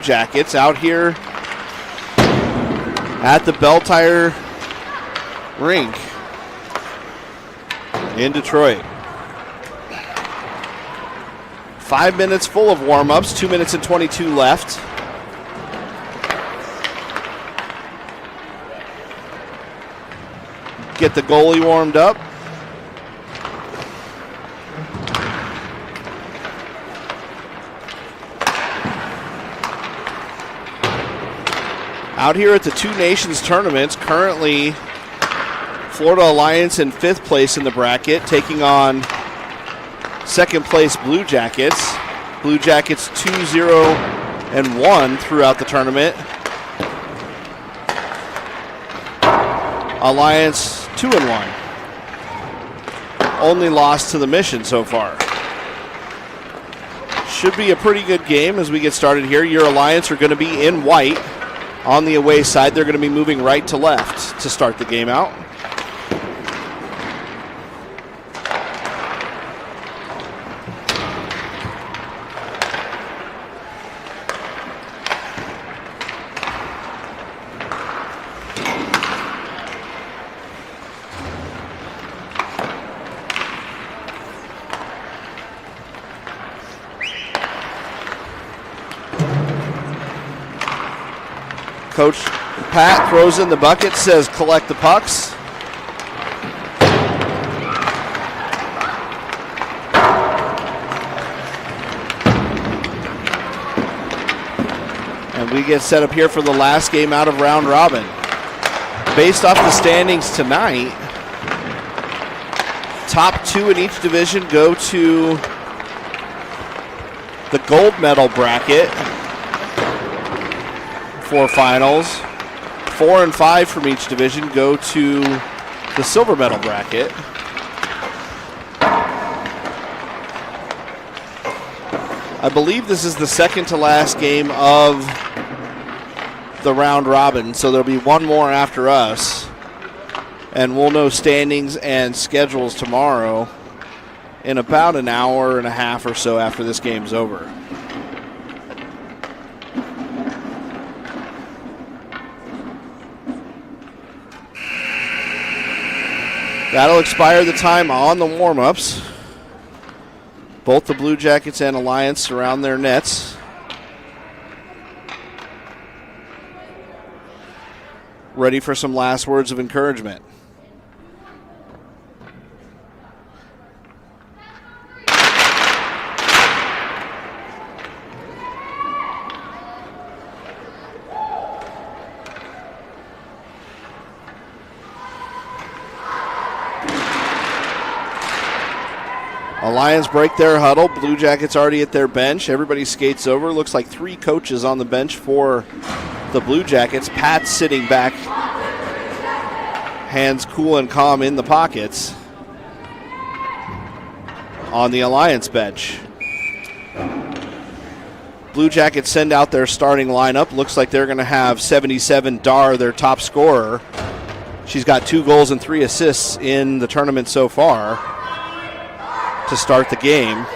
Jackets out here at the Bell Tire Rink in Detroit. 5 minutes full of warm-ups, 2 minutes and 22 left. Get the goalie warmed up. Out here at the Two Nations tournaments, currently Florida Alliance in 5th place in the bracket, taking on 2nd place Blue Jackets. Blue Jackets 2-0-1 throughout the tournament. Alliance 2-1. Only loss to the Mission so far. Should be a pretty good game as we get started here. Your Alliance are going to be in white. On the away side, they're going to be moving right to left to start the game out. Coach Pat throws in the bucket, says collect the pucks. And we get set up here for the last game out of round robin. Based off the standings tonight, top 2 in each division go to the gold medal bracket for finals. 4 and 5 from each division go to the silver medal bracket. I believe this is the second to last game of the round robin, so there'll be one more after us, and we'll know standings and schedules tomorrow in about an hour and a half or so after this game's over. That'll expire the time on the warm-ups. Both the Blue Jackets and Alliance surround their nets. Ready for some last words of encouragement. Alliance break their huddle. Blue Jackets already at their bench. Everybody skates over. Looks like 3 coaches on the bench for the Blue Jackets. Pat sitting back, hands cool and calm in the pockets on the Alliance bench. Blue Jackets send out their starting lineup. Looks like they're going to have 77 Dar, their top scorer. She's got 2 goals and 3 assists in the tournament so far to start the game.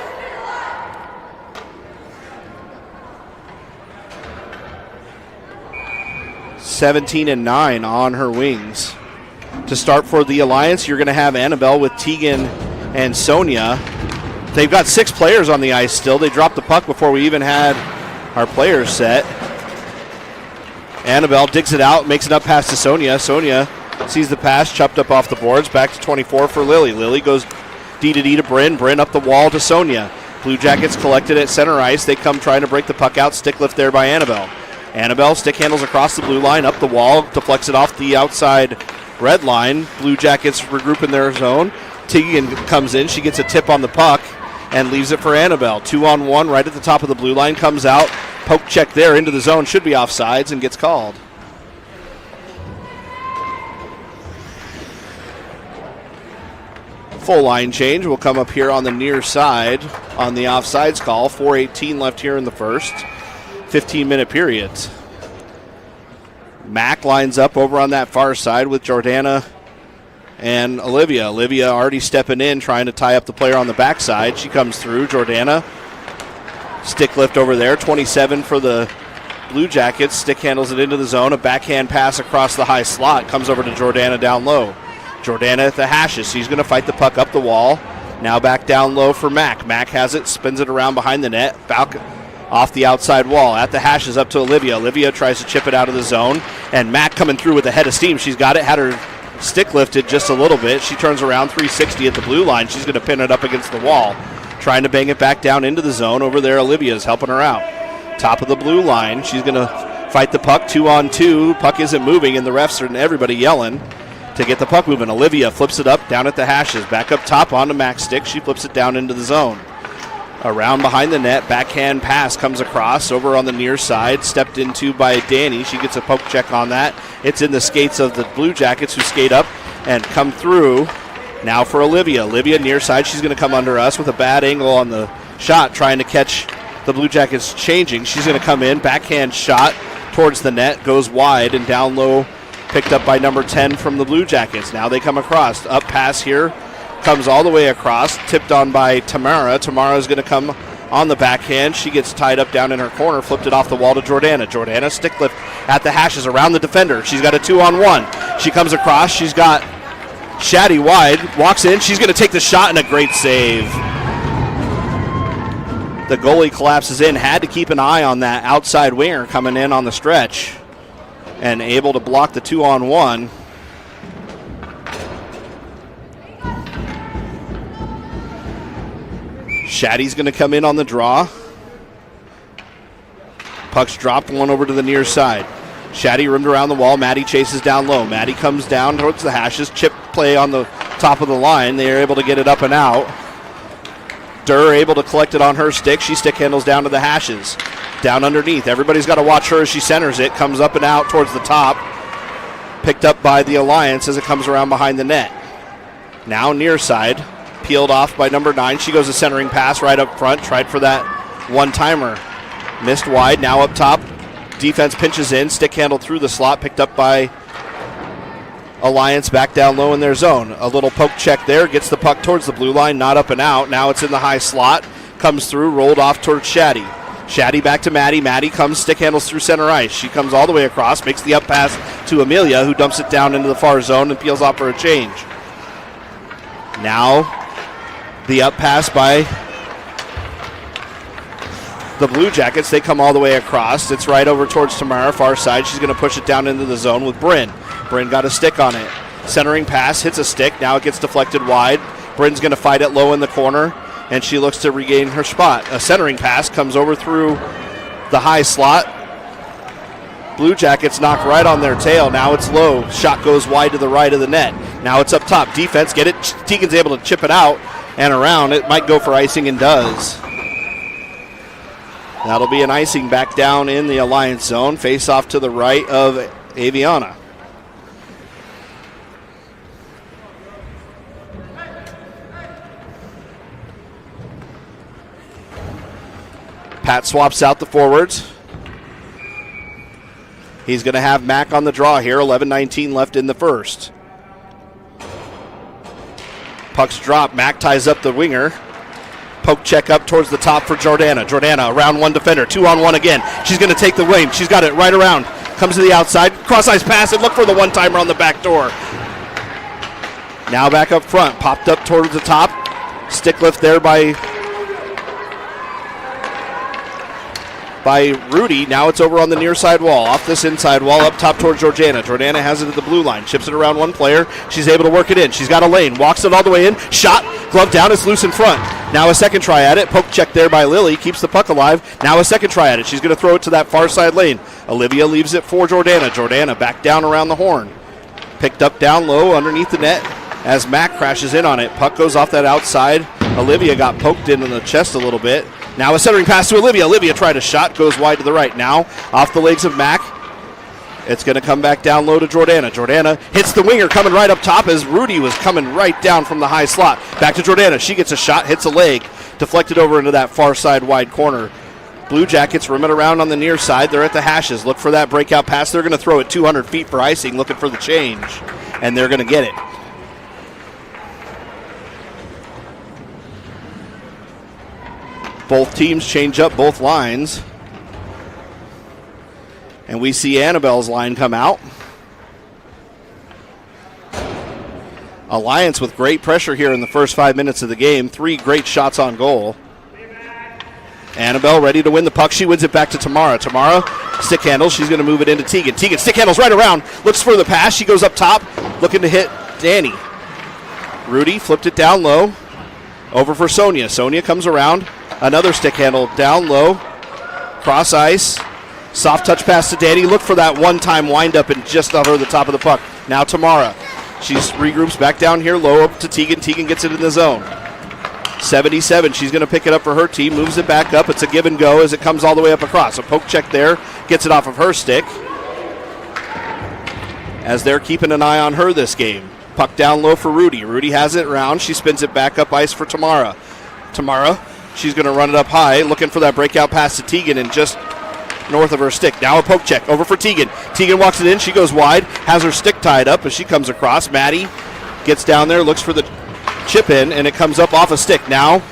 (17-9) on her wings. To start for the Alliance, you're going to have Annabelle with Tegan and Sonia. They've got 6 players on the ice still. They dropped the puck before we even had our players set. Annabelle digs it out, makes it up pass to Sonia. Sonia sees the pass, chopped up off the boards, back to 24 for Lily. Lily goes D to Bryn. Bryn up the wall to Sonia. Blue Jackets collected at center ice. They come trying to break the puck out. Stick lift there by Annabelle. Annabelle stick handles across the blue line, up the wall, deflects it off the outside red line. Blue Jackets regroup in their zone. Tegan comes in. She gets a tip on the puck and leaves it for Annabelle. 2-on-1 right at the top of the blue line. Comes out. Poke check there into the zone. Should be offsides and gets called. Full line change will come up here on the near side on the offsides call. 4:18 left here in the first 15-minute period. Mac lines up over on that far side with Jordana and Olivia. Olivia already stepping in, trying to tie up the player on the backside. She comes through. Jordana, stick lift over there. 27 for the Blue Jackets. Stick handles it into the zone. A backhand pass across the high slot. Comes over to Jordana down low. Jordana at the hashes. She's going to fight the puck up the wall. Now back down low for Mac. Mac has it, spins it around behind the net. Falcon off the outside wall. At the hashes up to Olivia. Olivia tries to chip it out of the zone. And Mac coming through with a head of steam. She's got it. Had her stick lifted just a little bit. She turns around 360 at the blue line. She's going to pin it up against the wall. Trying to bang it back down into the zone. Over there, Olivia's helping her out. Top of the blue line. She's going to fight the puck 2-on-2. Puck isn't moving, and the refs and everybody yelling to get the puck moving. Olivia flips it up down at the hashes. Back up top onto Mac's stick. She flips it down into the zone. Around behind the net. Backhand pass comes across over on the near side. Stepped into by Danny. She gets a poke check on that. It's in the skates of the Blue Jackets, who skate up and come through. Now for Olivia. Olivia near side. She's going to come under us with a bad angle on the shot, trying to catch the Blue Jackets changing. She's going to come in. Backhand shot towards the net. Goes wide and down low. Picked up by number 10 from the Blue Jackets. Now they come across. Up pass here. Comes all the way across. Tipped on by Tamara. Tamara's going to come on the backhand. She gets tied up down in her corner. Flipped it off the wall to Jordana. Jordana stick lift at the hashes around the defender. She's got a 2-on-1. She comes across. She's got Shaddy wide, walks in. She's going to take the shot, and a great save. The goalie collapses in. Had to keep an eye on that outside winger coming in on the stretch, and able to block the 2-on-1. Shaddy's going to come in on the draw. Puck's dropped, one over to the near side. Shaddy rimmed around the wall. Maddie chases down low. Maddie comes down towards the hashes. Chip play on the top of the line. They are able to get it up and out. Durr able to collect it on her stick. She stick handles down to the hashes. Down underneath. Everybody's got to watch her as she centers it. Comes up and out towards the top. Picked up by the Alliance as it comes around behind the net. Now near side. Peeled off by number 9. She goes a centering pass right up front. Tried for that one-timer. Missed wide. Now up top. Defense pinches in. Stick handled through the slot. Picked up by Alliance back down low in their zone. A little poke check there. Gets the puck towards the blue line. Not up and out. Now it's in the high slot. Comes through. Rolled off towards Shaddy. Shaddy back to Maddie. Maddie comes. Stick handles through center ice. She comes all the way across. Makes the up pass to Amelia, who dumps it down into the far zone and peels off for a change. Now the up pass by the Blue Jackets. They come all the way across. It's right over towards Tamara, far side. She's going to push it down into the zone with Bryn. Bryn got a stick on it. Centering pass, hits a stick. Now it gets deflected wide. Bryn's going to fight it low in the corner, and she looks to regain her spot. A centering pass comes over through the high slot. Blue Jackets knock right on their tail. Now it's low. Shot goes wide to the right of the net. Now it's up top. Defense, get it. Teagan's able to chip it out and around. It might go for icing and does. That'll be an icing back down in the Alliance zone. Face off to the right of Aviana. Pat swaps out the forwards. He's going to have Mac on the draw here. 11:19 left in the first. Puck's dropped. Mac ties up the winger. Poke check up towards the top for Jordana. Jordana around one defender. 2-on-1 again. She's going to take the wing. She's got it right around. Comes to the outside. Cross-ice pass and look for the one-timer on the back door. Now back up front. Popped up towards the top. Stick lift there by Rudy. Now it's over on the near side wall. Off this inside wall, up top towards Jordana. Jordana has it at the blue line. Chips it around one player. She's able to work it in. She's got a lane. Walks it all the way in. Shot. Glove down. It's loose in front. Now a second try at it. Poke check there by Lily. Keeps the puck alive. Now a second try at it. She's going to throw it to that far side lane. Olivia leaves it for Jordana. Jordana back down around the horn. Picked up down low underneath the net as Mac crashes in on it. Puck goes off that outside. Olivia got poked in the chest a little bit. Now a centering pass to Olivia. Olivia tried a shot, goes wide to the right. Now off the legs of Mac. It's going to come back down low to Jordana. Jordana hits the winger coming right up top as Rudy was coming right down from the high slot. Back to Jordana. She gets a shot, hits a leg, deflected over into that far side wide corner. Blue Jackets rim it around on the near side. They're at the hashes. Look for that breakout pass. They're going to throw it 200 feet for icing, looking for the change, and they're going to get it. Both teams change up both lines. And we see Annabelle's line come out. Alliance with great pressure here in the first 5 minutes of the game. 3 great shots on goal. Annabelle ready to win the puck. She wins it back to Tamara. Tamara, stick handles. She's going to move it into Tegan. Tegan stick handles right around. Looks for the pass. She goes up top, looking to hit Danny. Rudy flipped it down low. Over for Sonia. Sonia comes around. Another stick handle down low. Cross ice. Soft touch pass to Danny. Look for that one-time wind-up and just over the top of the puck. Now Tamara. She regroups back down here low up to Tegan. Tegan gets it in the zone. 77. She's going to pick it up for her team. Moves it back up. It's a give and go as it comes all the way up across. A poke check there. Gets it off of her stick. As they're keeping an eye on her this game. Puck down low for Rudy. Rudy has it round. She spins it back up ice for Tamara. Tamara, she's going to run it up high. Looking for that breakout pass to Tegan and just north of her stick. Now a poke check over for Tegan. Tegan walks it in. She goes wide. Has her stick tied up as she comes across. Maddie gets down there. Looks for the chip in, and it comes up off a stick. Now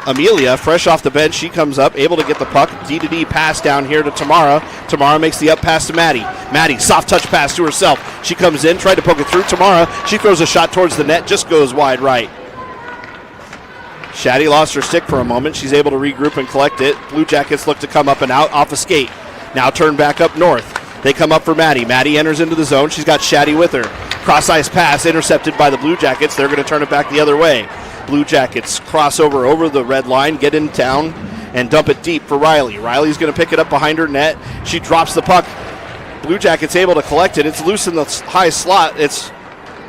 Amelia, fresh off the bench, she comes up, able to get the puck. D-to-D pass down here to Tamara. Tamara makes the up pass to Maddie. Maddie, soft touch pass to herself. She comes in, tried to poke it through. Tamara, she throws a shot towards the net, just goes wide right. Shaddy lost her stick for a moment. She's able to regroup and collect it. Blue Jackets look to come up and out off a skate. Now turn back up north. They come up for Maddie. Maddie enters into the zone. She's got Shaddy with her. Cross-ice pass intercepted by the Blue Jackets. They're going to turn it back the other way. Blue Jackets cross over the red line, get in town, and dump it deep for Riley. Riley's going to pick it up behind her net. She drops the puck. Blue Jackets able to collect it. It's loose in the high slot. It's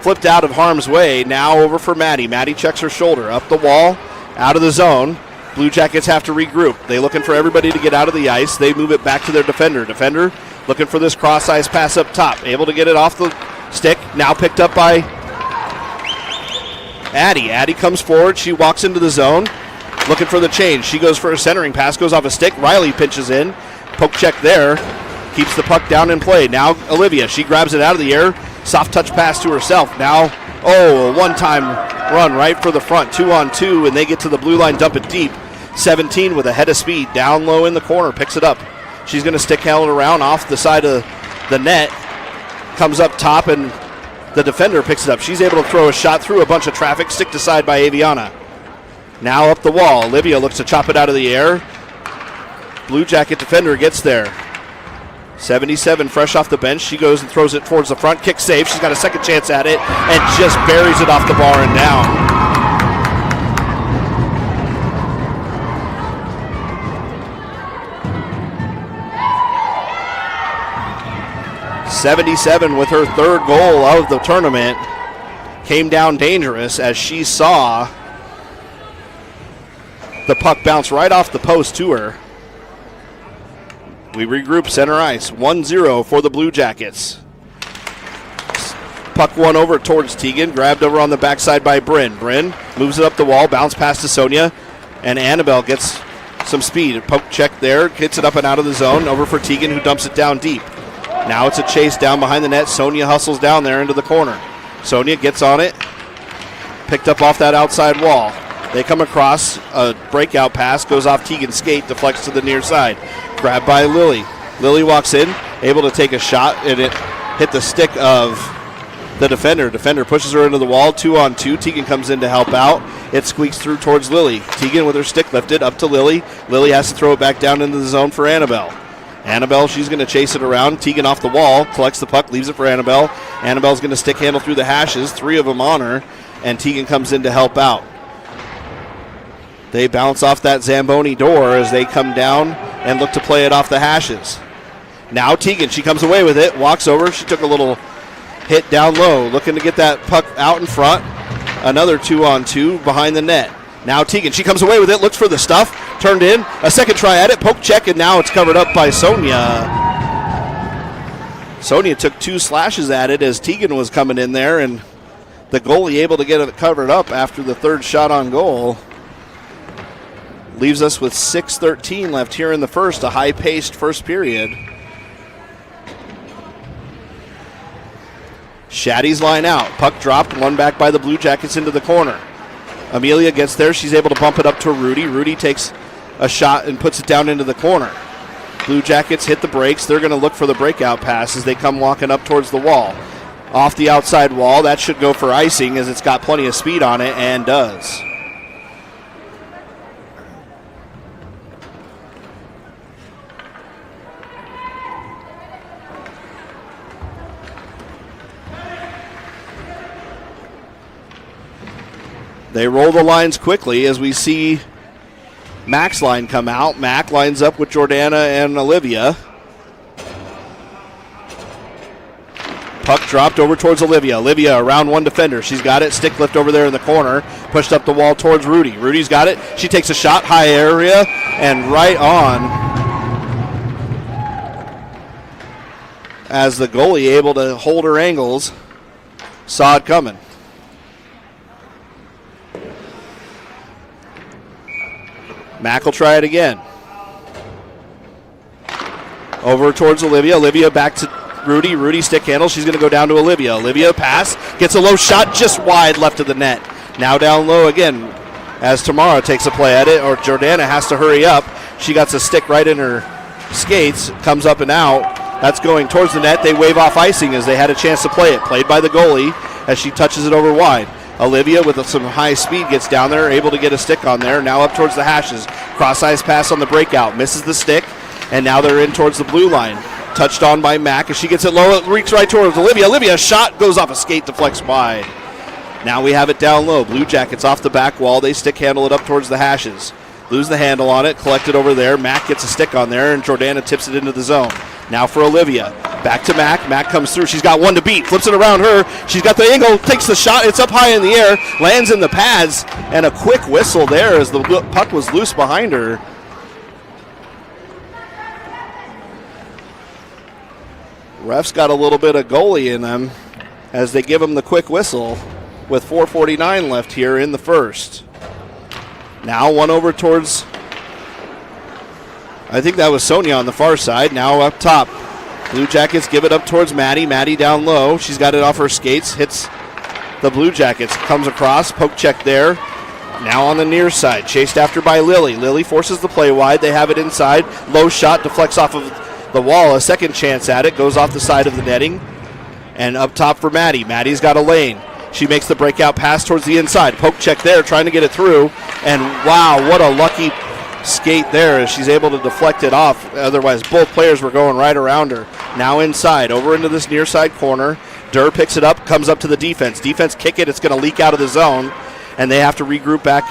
flipped out of harm's way. Now over for Maddie. Maddie checks her shoulder. Up the wall, out of the zone. Blue Jackets have to regroup. They're looking for everybody to get out of the ice. They move it back to their defender. Defender looking for this cross-ice pass up top. Able to get it off the stick. Now picked up by Addie. Addie comes forward. She walks into the zone. Looking for the change. She goes for a centering pass. Goes off a stick. Riley pinches in. Poke check there. Keeps the puck down in play. Now Olivia. She grabs it out of the air. Soft touch pass to herself. Now, a one-time run right for the front. 2-on-2, and they get to the blue line. Dump it deep. 17 with a head of speed. Down low in the corner. Picks it up. She's going to stick handle it around off the side of the net. Comes up top, and the defender picks it up. She's able to throw a shot through a bunch of traffic. Stick to side by Aviana. Now up the wall. Olivia looks to chop it out of the air. Blue Jacket defender gets there. 77 fresh off the bench. She goes and throws it towards the front. Kick save. She's got a second chance at it and just buries it off the bar and down. .77 with her third goal of the tournament. Came down dangerous as she saw the puck bounce right off the post to her. We regroup center ice. 1-0 for the Blue Jackets. Puck one over towards Tegan. Grabbed over on the backside by Bryn. Bryn moves it up the wall. Bounce pass to Sonia. And Annabelle gets some speed. A poke check there. Hits it up and out of the zone. Over for Tegan, who dumps it down deep. Now it's a chase down behind the net. Sonia hustles down there into the corner. Sonia gets on it. Picked up off that outside wall. They come across. A breakout pass. Goes off Tegan's skate. Deflects to the near side. Grabbed by Lily. Lily walks in. Able to take a shot. And it hit the stick of the defender. Defender pushes her into the wall. 2-on-2. Tegan comes in to help out. It squeaks through towards Lily. Tegan with her stick lifted up to Lily. Lily has to throw it back down into the zone for Annabelle. Annabelle, she's going to chase it around. Tegan off the wall, collects the puck, leaves it for Annabelle. Annabelle's going to stick handle through the hashes, 3 of them on her, and Tegan comes in to help out. They bounce off that Zamboni door as they come down and look to play it off the hashes. Now Tegan, she comes away with it, walks over. She took a little hit down low, looking to get that puck out in front. Another 2-on-2 behind the net. Now Tegan, she comes away with it, looks for the stuff, turned in, a second try at it, poke check, and now it's covered up by Sonia. Sonia took 2 slashes at it as Tegan was coming in there, and the goalie able to get it covered up after the third shot on goal. Leaves us with 6:13 left here in the first, a high-paced first period. Shaddy's line out, puck dropped, one back by the Blue Jackets into the corner. Amelia gets there. She's able to bump it up to Rudy. Rudy takes a shot and puts it down into the corner. Blue Jackets hit the brakes. They're going to look for the breakout pass as they come walking up towards the wall. Off the outside wall, that should go for icing as it's got plenty of speed on it, and does. They roll the lines quickly as we see Mac's line come out. Mac lines up with Jordana and Olivia. Puck dropped over towards Olivia. Olivia around one defender. She's got it. Stick lift over there in the corner. Pushed up the wall towards Rudy. Rudy's got it. She takes a shot. High area. And right on. As the goalie able to hold her angles. Saw it coming. Mac will try it again. Over towards Olivia. Olivia back to Rudy. Rudy stick handle. She's going to go down to Olivia. Olivia pass. Gets a low shot just wide left of the net. Now down low again as Tamara takes a play at it, or Jordana has to hurry up. She got the stick right in her skates. Comes up and out. That's going towards the net. They wave off icing as they had a chance to play it. Played by the goalie as she touches it over wide. Olivia with some high speed gets down there, able to get a stick on there. Now up towards the hashes. Cross-ice pass on the breakout. Misses the stick, and now they're in towards the blue line. Touched on by Mac as she gets it low. It reaches right towards Olivia. Olivia shot goes off a skate, deflects wide. Now we have it down low. Blue Jackets off the back wall. They stick handle it up towards the hashes. Lose the handle on it. Collect it over there. Mac gets a stick on there, and Jordana tips it into the zone. Now for Olivia. Back to Mac. Mac comes through. She's got one to beat. Flips it around her. She's got the angle. Takes the shot. It's up high in the air. Lands in the pads. And a quick whistle there as the puck was loose behind her. Refs got a little bit of goalie in them as they give them the quick whistle with 4:49 left here in the first. Now one over towards, I think that was Sonia on the far side. Now up top. Blue Jackets give it up towards Maddie. Maddie down low. She's got it off her skates. Hits the Blue Jackets. Comes across. Poke check there. Now on the near side. Chased after by Lily. Lily forces the play wide. They have it inside. Low shot. Deflects off of the wall. A second chance at it. Goes off the side of the netting. And up top for Maddie. Maddie's got a lane. She makes the breakout pass towards the inside. Poke check there. Trying to get it through. And wow, what a lucky skate there as she's able to deflect it off. Otherwise, both players were going right around her. Now inside. Over into this near side corner. Durr picks it up. Comes up to the defense. Defense kick it. It's going to leak out of the zone. And they have to regroup back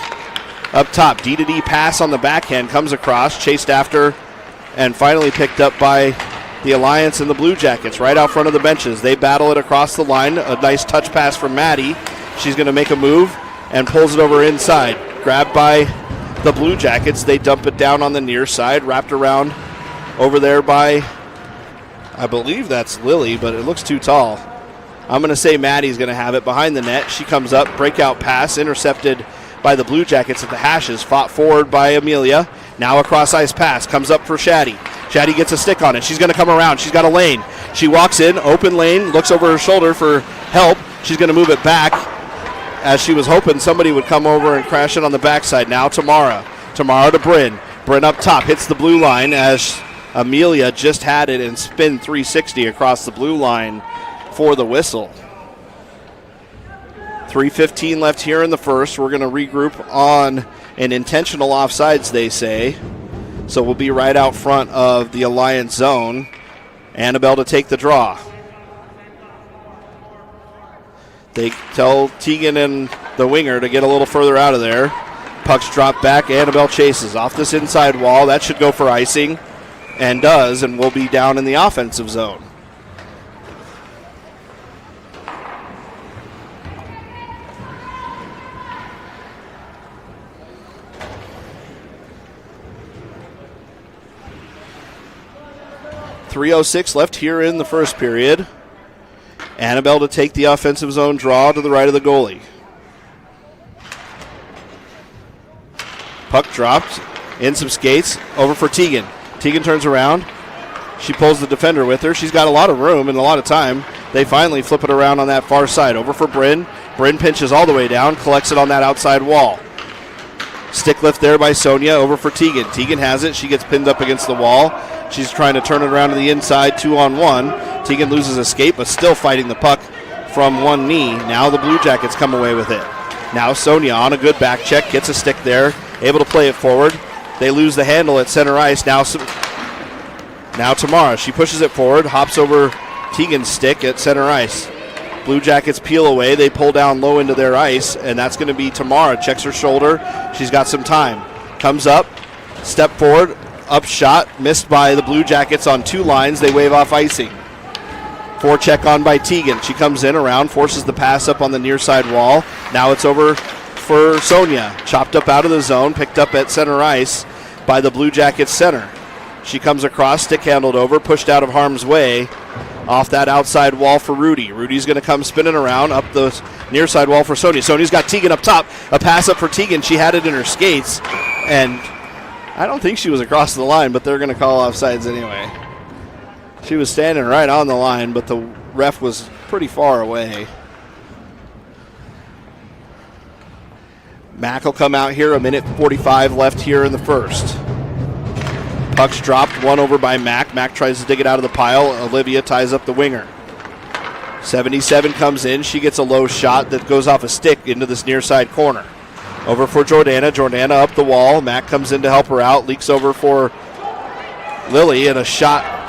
up top. D-to-D pass on the backhand. Comes across. Chased after. And finally picked up by the Alliance and the Blue Jackets right out front of the benches. They battle it across the line. A nice touch pass from Maddie. She's going to make a move and pulls it over inside. Grabbed by the Blue Jackets. They dump it down on the near side. Wrapped around over there by, I believe that's Lily, but it looks too tall. I'm going to say Maddie's going to have it behind the net. She comes up. Breakout pass intercepted by the Blue Jackets at the hashes. Fought forward by Amelia. Now a cross-ice pass. Comes up for Shaddy. Shaddy gets a stick on it. She's going to come around. She's got a lane. She walks in, open lane, looks over her shoulder for help. She's going to move it back as she was hoping somebody would come over and crash it on the backside. Now Tamara. Tamara to Bryn. Bryn up top. Hits the blue line as Amelia just had it and spin 360 across the blue line for the whistle. 3:15 left here in the first. We're going to regroup on an intentional offsides, they say. So we'll be right out front of the Alliance zone. Annabelle to take the draw. They tell Tegan and the winger to get a little further out of there. Puck's dropped back. Annabelle chases off this inside wall. That should go for icing, and does, and will be down in the offensive zone. .306 left here in the first period. Annabelle to take the offensive zone draw to the right of the goalie. Puck dropped. In some skates. Over for Tegan. Tegan turns around. She pulls the defender with her. She's got a lot of room and a lot of time. They finally flip it around on that far side. Over for Bryn. Bryn pinches all the way down. Collects it on that outside wall. Stick lift there by Sonia. Over for Tegan. Tegan has it. She gets pinned up against the wall. She's trying to turn it around to the inside, 2-on-1. Tegan loses escape, but still fighting the puck from one knee. Now the Blue Jackets come away with it. Now Sonia on a good back check, gets a stick there, able to play it forward. They lose the handle at center ice. Now Tamara, she pushes it forward, hops over Tegan's stick at center ice. Blue Jackets peel away. They pull down low into their ice, and that's going to be Tamara. Checks her shoulder. She's got some time. Comes up, step forward, up shot, missed by the Blue Jackets on two lines. They wave off icing. Forecheck on by Tegan. She comes in around, forces the pass up on the near side wall. Now it's over for Sonia. Chopped up out of the zone, picked up at center ice by the Blue Jackets center. She comes across, stick handled over, pushed out of harm's way. Off that outside wall for Rudy. Rudy's going to come spinning around up the near side wall for Sonia. Sonia's got Tegan up top. A pass up for Tegan. She had it in her skates. And I don't think she was across the line, but they're going to call offsides anyway. She was standing right on the line, but the ref was pretty far away. Mack will come out here. 1:45 left here in the first. Puck's dropped, one over by Mack. Mack tries to dig it out of the pile. Olivia ties up the winger. 77 comes in. She gets a low shot that goes off a stick into this near side corner. Over for Jordana. Jordana up the wall. Mack comes in to help her out. Leaks over for Lily, and a shot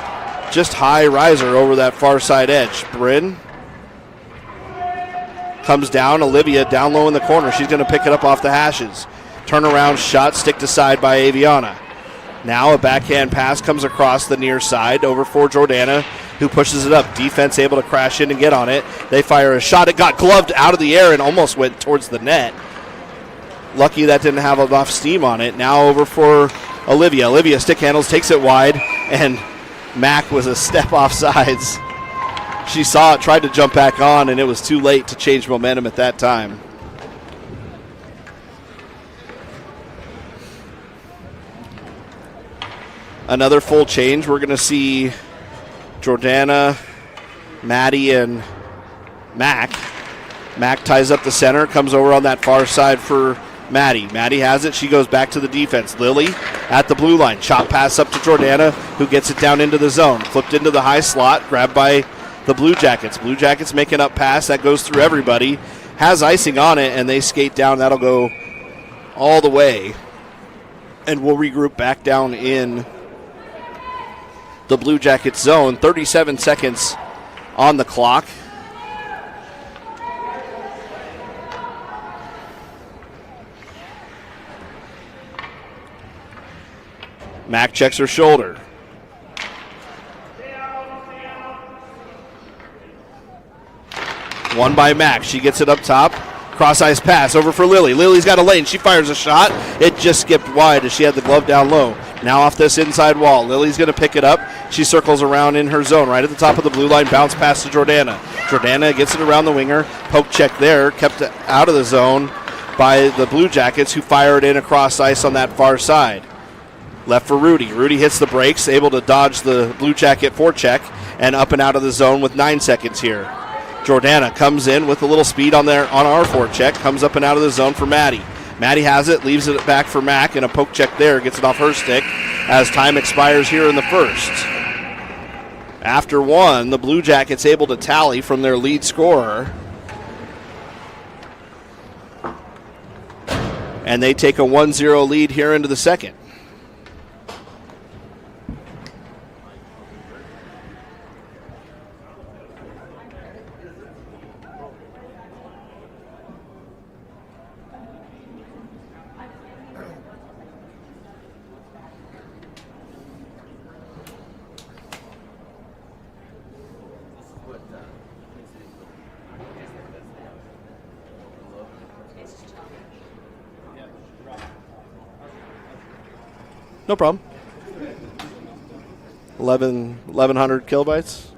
just high riser over that far side edge. Bryn comes down. Olivia down low in the corner. She's going to pick it up off the hashes. Turnaround shot, stick to side by Aviana. Now a backhand pass comes across the near side over for Jordana, who pushes it up. Defense able to crash in and get on it. They fire a shot. It got gloved out of the air and almost went towards the net. Lucky that didn't have enough steam on it. Now over for Olivia. Olivia stick handles, takes it wide, and Mack was a step off sides. She saw it, tried to jump back on, and it was too late to change momentum at that time. Another full change. We're going to see Jordana, Maddie, and Mack. Mack ties up the center, comes over on that far side for Maddie. Maddie has it. She goes back to the defense. Lily at the blue line. Chop pass up to Jordana, who gets it down into the zone. Flipped into the high slot, grabbed by the Blue Jackets. Blue Jackets making up pass. That goes through everybody. Has icing on it, and they skate down. That'll go all the way. And we'll regroup back down in the Blue Jackets zone. 37 seconds on the clock. Mack checks her shoulder. One by Mack. She gets it up top. Cross-ice pass over for Lily. Lily's got a lane. She fires a shot. It just skipped wide as she had the glove down low. Now off this inside wall. Lily's going to pick it up. She circles around in her zone right at the top of the blue line. Bounce pass to Jordana. Jordana gets it around the winger. Poke check there. Kept out of the zone by the Blue Jackets, who fire it in across ice on that far side. Left for Rudy. Rudy hits the brakes, able to dodge the Blue Jacket forecheck, and up and out of the zone with 9 seconds here. Jordana comes in with a little speed on our forecheck, comes up and out of the zone for Maddie. Maddie has it, leaves it back for Mack, and a poke check there, gets it off her stick as time expires here in the first. After one, the Blue Jackets able to tally from their lead scorer. And they take a 1-0 lead here into the second. No problem. 1,100 kilobytes.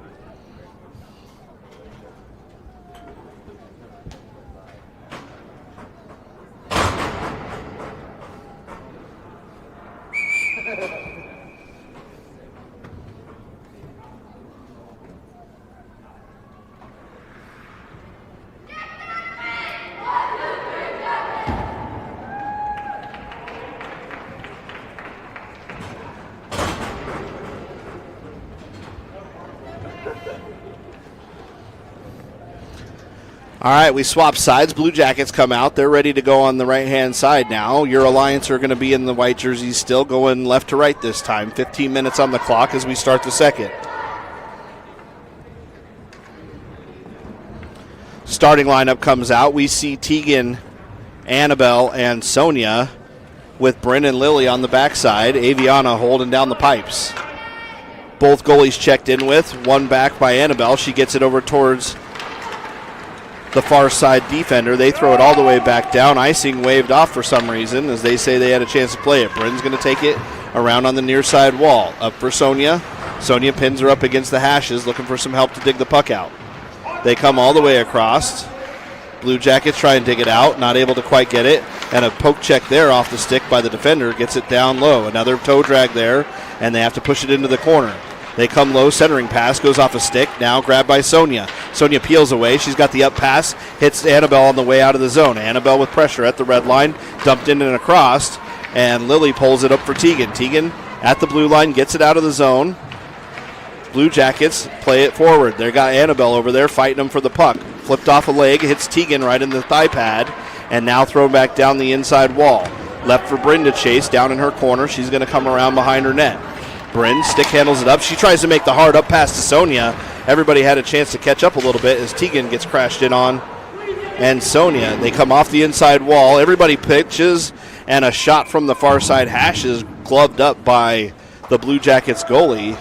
All right, we swap sides. Blue Jackets come out. They're ready to go on the right-hand side now. Your Alliance are going to be in the white jerseys still, going left to right this time. 15 minutes on the clock as we start the second. Starting lineup comes out. We see Tegan, Annabelle, and Sonia with Bryn and Lily on the backside. Aviana holding down the pipes. Both goalies checked in with. One back by Annabelle. She gets it over towards the far side defender. They throw it all the way back down. Icing waved off for some reason as they say they had a chance to play it. Bryn's going to take it around on the near side wall. Up for Sonia. Sonia pins her up against the hashes, looking for some help to dig the puck out. They come all the way across. Blue Jackets try and dig it out, not able to quite get it. And a poke check there off the stick by the defender, gets it down low. Another toe drag there, and they have to push it into the corner. They come low, centering pass, goes off a stick, now grabbed by Sonia. Sonia peels away, she's got the up pass, hits Annabelle on the way out of the zone. Annabelle with pressure at the red line, dumped in and across, and Lily pulls it up for Tegan. Tegan at the blue line, gets it out of the zone. Blue Jackets play it forward. They got Annabelle over there fighting them for the puck. Flipped off a leg, hits Tegan right in the thigh pad, and now thrown back down the inside wall. Left for Bryn to chase down in her corner. She's going to come around behind her net. Bryn stick handles it up. She tries to make the hard up pass to Sonia. Everybody had a chance to catch up a little bit as Tegan gets crashed in on. And Sonia, they come off the inside wall. Everybody pitches, and a shot from the far side hashes gloved up by the Blue Jackets goalie.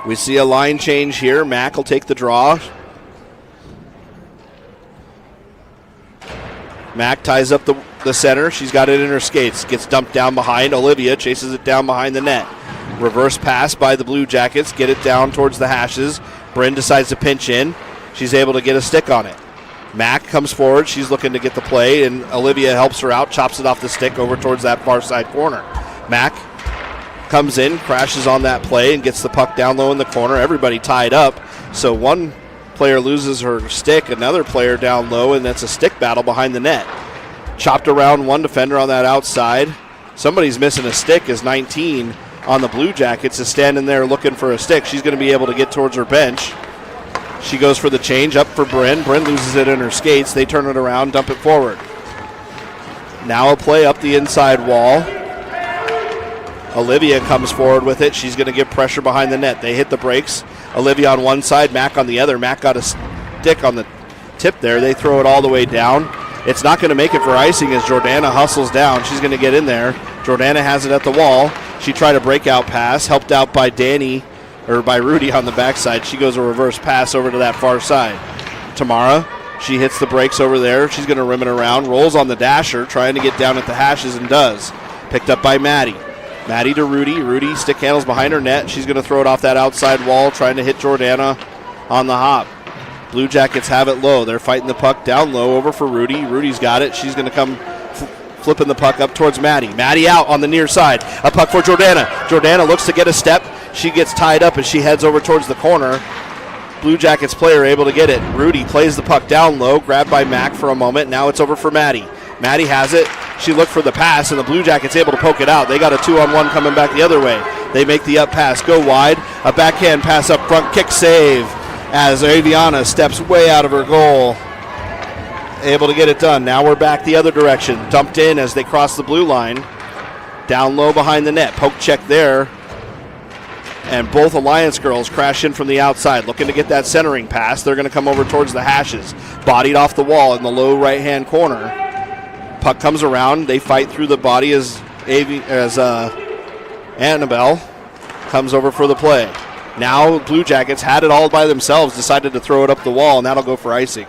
We see a line change here. Mack will take the draw. Mack ties up the center. She's got it in her skates. Gets dumped down behind. Olivia chases it down behind the net. Reverse pass by the Blue Jackets. Get it down towards the hashes. Bryn decides to pinch in. She's able to get a stick on it. Mack comes forward. She's looking to get the play, and Olivia helps her out. Chops it off the stick over towards that far side corner. Mack comes in, crashes on that play, and gets the puck down low in the corner. Everybody tied up. So one player loses her stick, another player down low, and that's a stick battle behind the net. Chopped around one defender on that outside. Somebody's missing a stick as 19 on the Blue Jackets is standing there looking for a stick. She's going to be able to get towards her bench. She goes for the change up for Bryn. Bryn loses it in her skates. They turn it around, dump it forward. Now a play up the inside wall. Olivia comes forward with it. She's going to give pressure behind the net. They hit the brakes. Olivia on one side, Mack on the other. Mack got a stick on the tip there. They throw it all the way down. It's not going to make it for icing as Jordana hustles down. She's going to get in there. Jordana has it at the wall. She tried a breakout pass, helped out by by Rudy on the backside. She goes a reverse pass over to that far side. Tamara, she hits the brakes over there. She's going to rim it around, rolls on the dasher, trying to get down at the hashes, and does. Picked up by Maddie. Maddie to Rudy. Rudy stick handles behind her net. She's going to throw it off that outside wall, trying to hit Jordana on the hop. Blue Jackets have it low. They're fighting the puck down low over for Rudy. Rudy's got it. She's going to come flipping the puck up towards Maddie. Maddie out on the near side. A puck for Jordana. Jordana looks to get a step. She gets tied up as she heads over towards the corner. Blue Jackets player able to get it. Rudy plays the puck down low, grabbed by Mack for a moment. Now it's over for Maddie. Maddie has it. She looked for the pass, and the Blue Jackets able to poke it out. They got a 2-on-1 coming back the other way. They make the up pass, go wide. A backhand pass up front, kick save as Aviana steps way out of her goal. Able to get it done. Now we're back the other direction. Dumped in as they cross the blue line. Down low behind the net. Poke check there. And both Alliance girls crash in from the outside, looking to get that centering pass. They're going to come over towards the hashes. Bodied off the wall in the low right-hand corner. Puck comes around. They fight through the body as Annabelle comes over for the play. Now Blue Jackets had it all by themselves, decided to throw it up the wall, and that'll go for icing.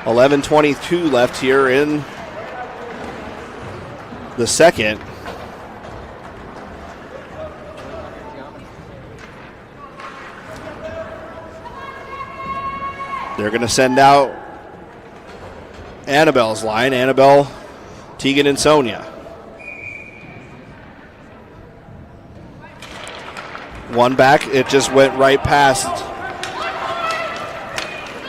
11:22 left here in the second. They're going to send out Annabelle's line. Annabelle, Tegan, and Sonia. One back. It just went right past.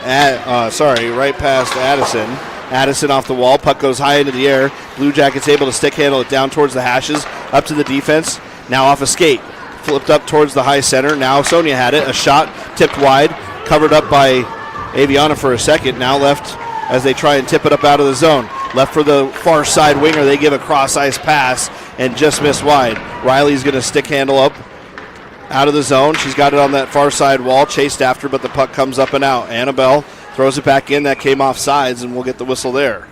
Right past Addison. Addison off the wall. Puck goes high into the air. Blue Jackets able to stick handle it down towards the hashes. Up to the defense. Now off a skate. Flipped up towards the high center. Now Sonia had it. A shot tipped wide. Covered up by Aviana for a second. Now left as they try and tip it up out of the zone. Left for the far side winger. They give a cross-ice pass and just miss wide. Riley's going to stick handle up out of the zone. She's got it on that far side wall. Chased after, but the puck comes up and out. Annabelle throws it back in. That came off sides, and we'll get the whistle there.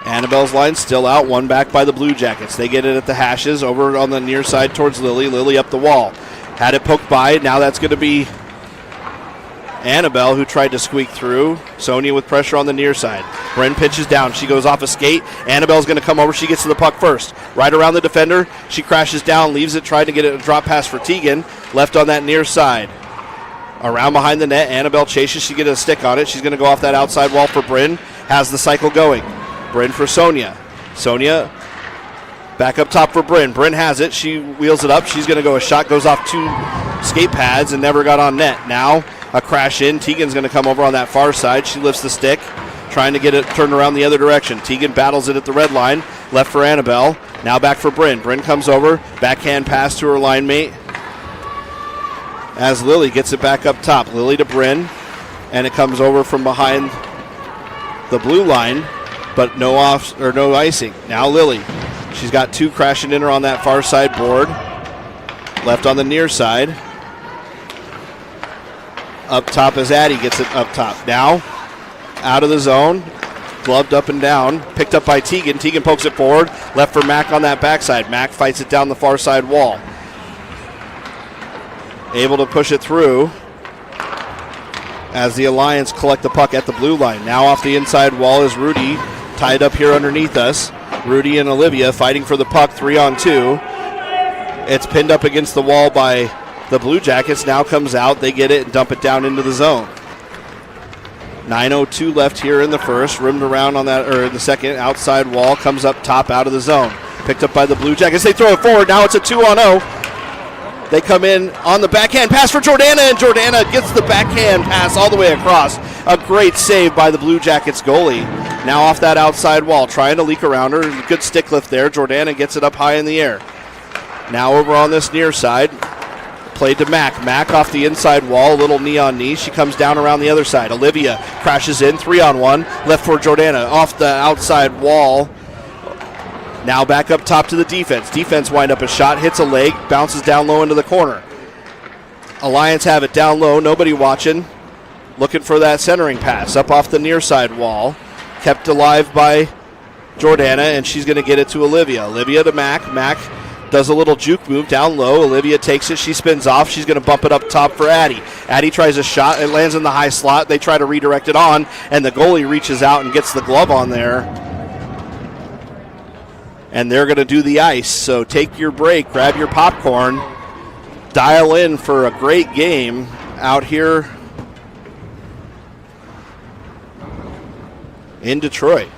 Annabelle's line still out, one back by the Blue Jackets. They get it at the hashes, over on the near side towards Lily. Lily up the wall. Had it poked by. Now that's going to be Annabelle, who tried to squeak through. Sonia with pressure on the near side. Bryn pitches down. She goes off a skate. Annabelle's going to come over. She gets to the puck first. Right around the defender. She crashes down, leaves it, tried to get it a drop pass for Tegan. Left on that near side. Around behind the net. Annabelle chases. She gets a stick on it. She's going to go off that outside wall for Bryn. Has the cycle going. Bryn for Sonia. Sonia back up top for Bryn. Bryn has it. She wheels it up. She's going to go. A shot goes off two skate pads and never got on net. Now a crash in. Tegan's going to come over on that far side. She lifts the stick, trying to get it turned around the other direction. Tegan battles it at the red line. Left for Annabelle. Now back for Bryn. Bryn comes over. Backhand pass to her line mate as Lily gets it back up top. Lily to Bryn, and it comes over from behind the blue line, but no icing. Now Lily. She's got two crashing in her on that far side board. Left on the near side. Up top as Addie gets it up top. Now out of the zone. Gloved up and down. Picked up by Tegan. Tegan pokes it forward. Left for Mack on that backside. Mack fights it down the far side wall. Able to push it through as the Alliance collect the puck at the blue line. Now off the inside wall is Rudy, tied up here underneath us. Rudy and Olivia fighting for the puck, 3-on-2. It's pinned up against the wall by the Blue Jackets. Now comes out. They get it and dump it down into the zone. 9:02 left here in the first. Rimmed around on that, or in the second, outside wall. Comes up top out of the zone. Picked up by the Blue Jackets. They throw it forward. Now it's a 2-on-0. They come in on the backhand pass for Jordana, and Jordana gets the backhand pass all the way across. A great save by the Blue Jackets goalie. Now off that outside wall, trying to leak around her. Good stick lift there. Jordana gets it up high in the air. Now over on this near side, played to Mack. Mack off the inside wall, a little knee on knee. She comes down around the other side. Olivia crashes in, 3-on-1. Left for Jordana, off the outside wall. Now back up top to the defense. Defense wind up a shot, hits a leg, bounces down low into the corner. Alliance have it down low, nobody watching. Looking for that centering pass up off the near side wall. Kept alive by Jordana, and she's going to get it to Olivia. Olivia to Mack. Mack does a little juke move down low. Olivia takes it. She spins off. She's going to bump it up top for Addie. Addie tries a shot. It lands in the high slot. They try to redirect it on, and the goalie reaches out and gets the glove on there. And they're going to do the ice. So take your break, grab your popcorn, dial in for a great game out here in Detroit.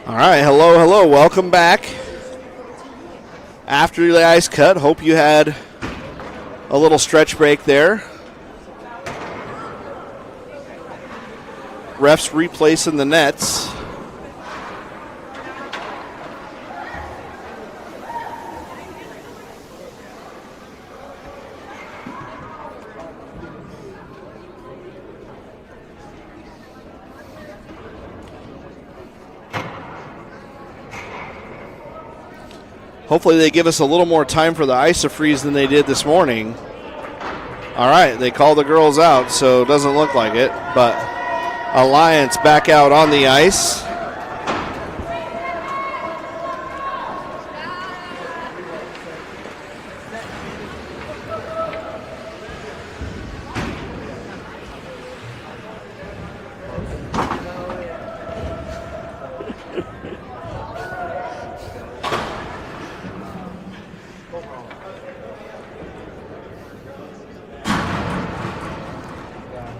All right, hello. Welcome back. After the ice cut, hope you had a little stretch break there. Refs replacing the nets. Hopefully they give us a little more time for the iso-freeze than they did this morning. All right, they call the girls out, so it doesn't look like it, but Alliance back out on the ice.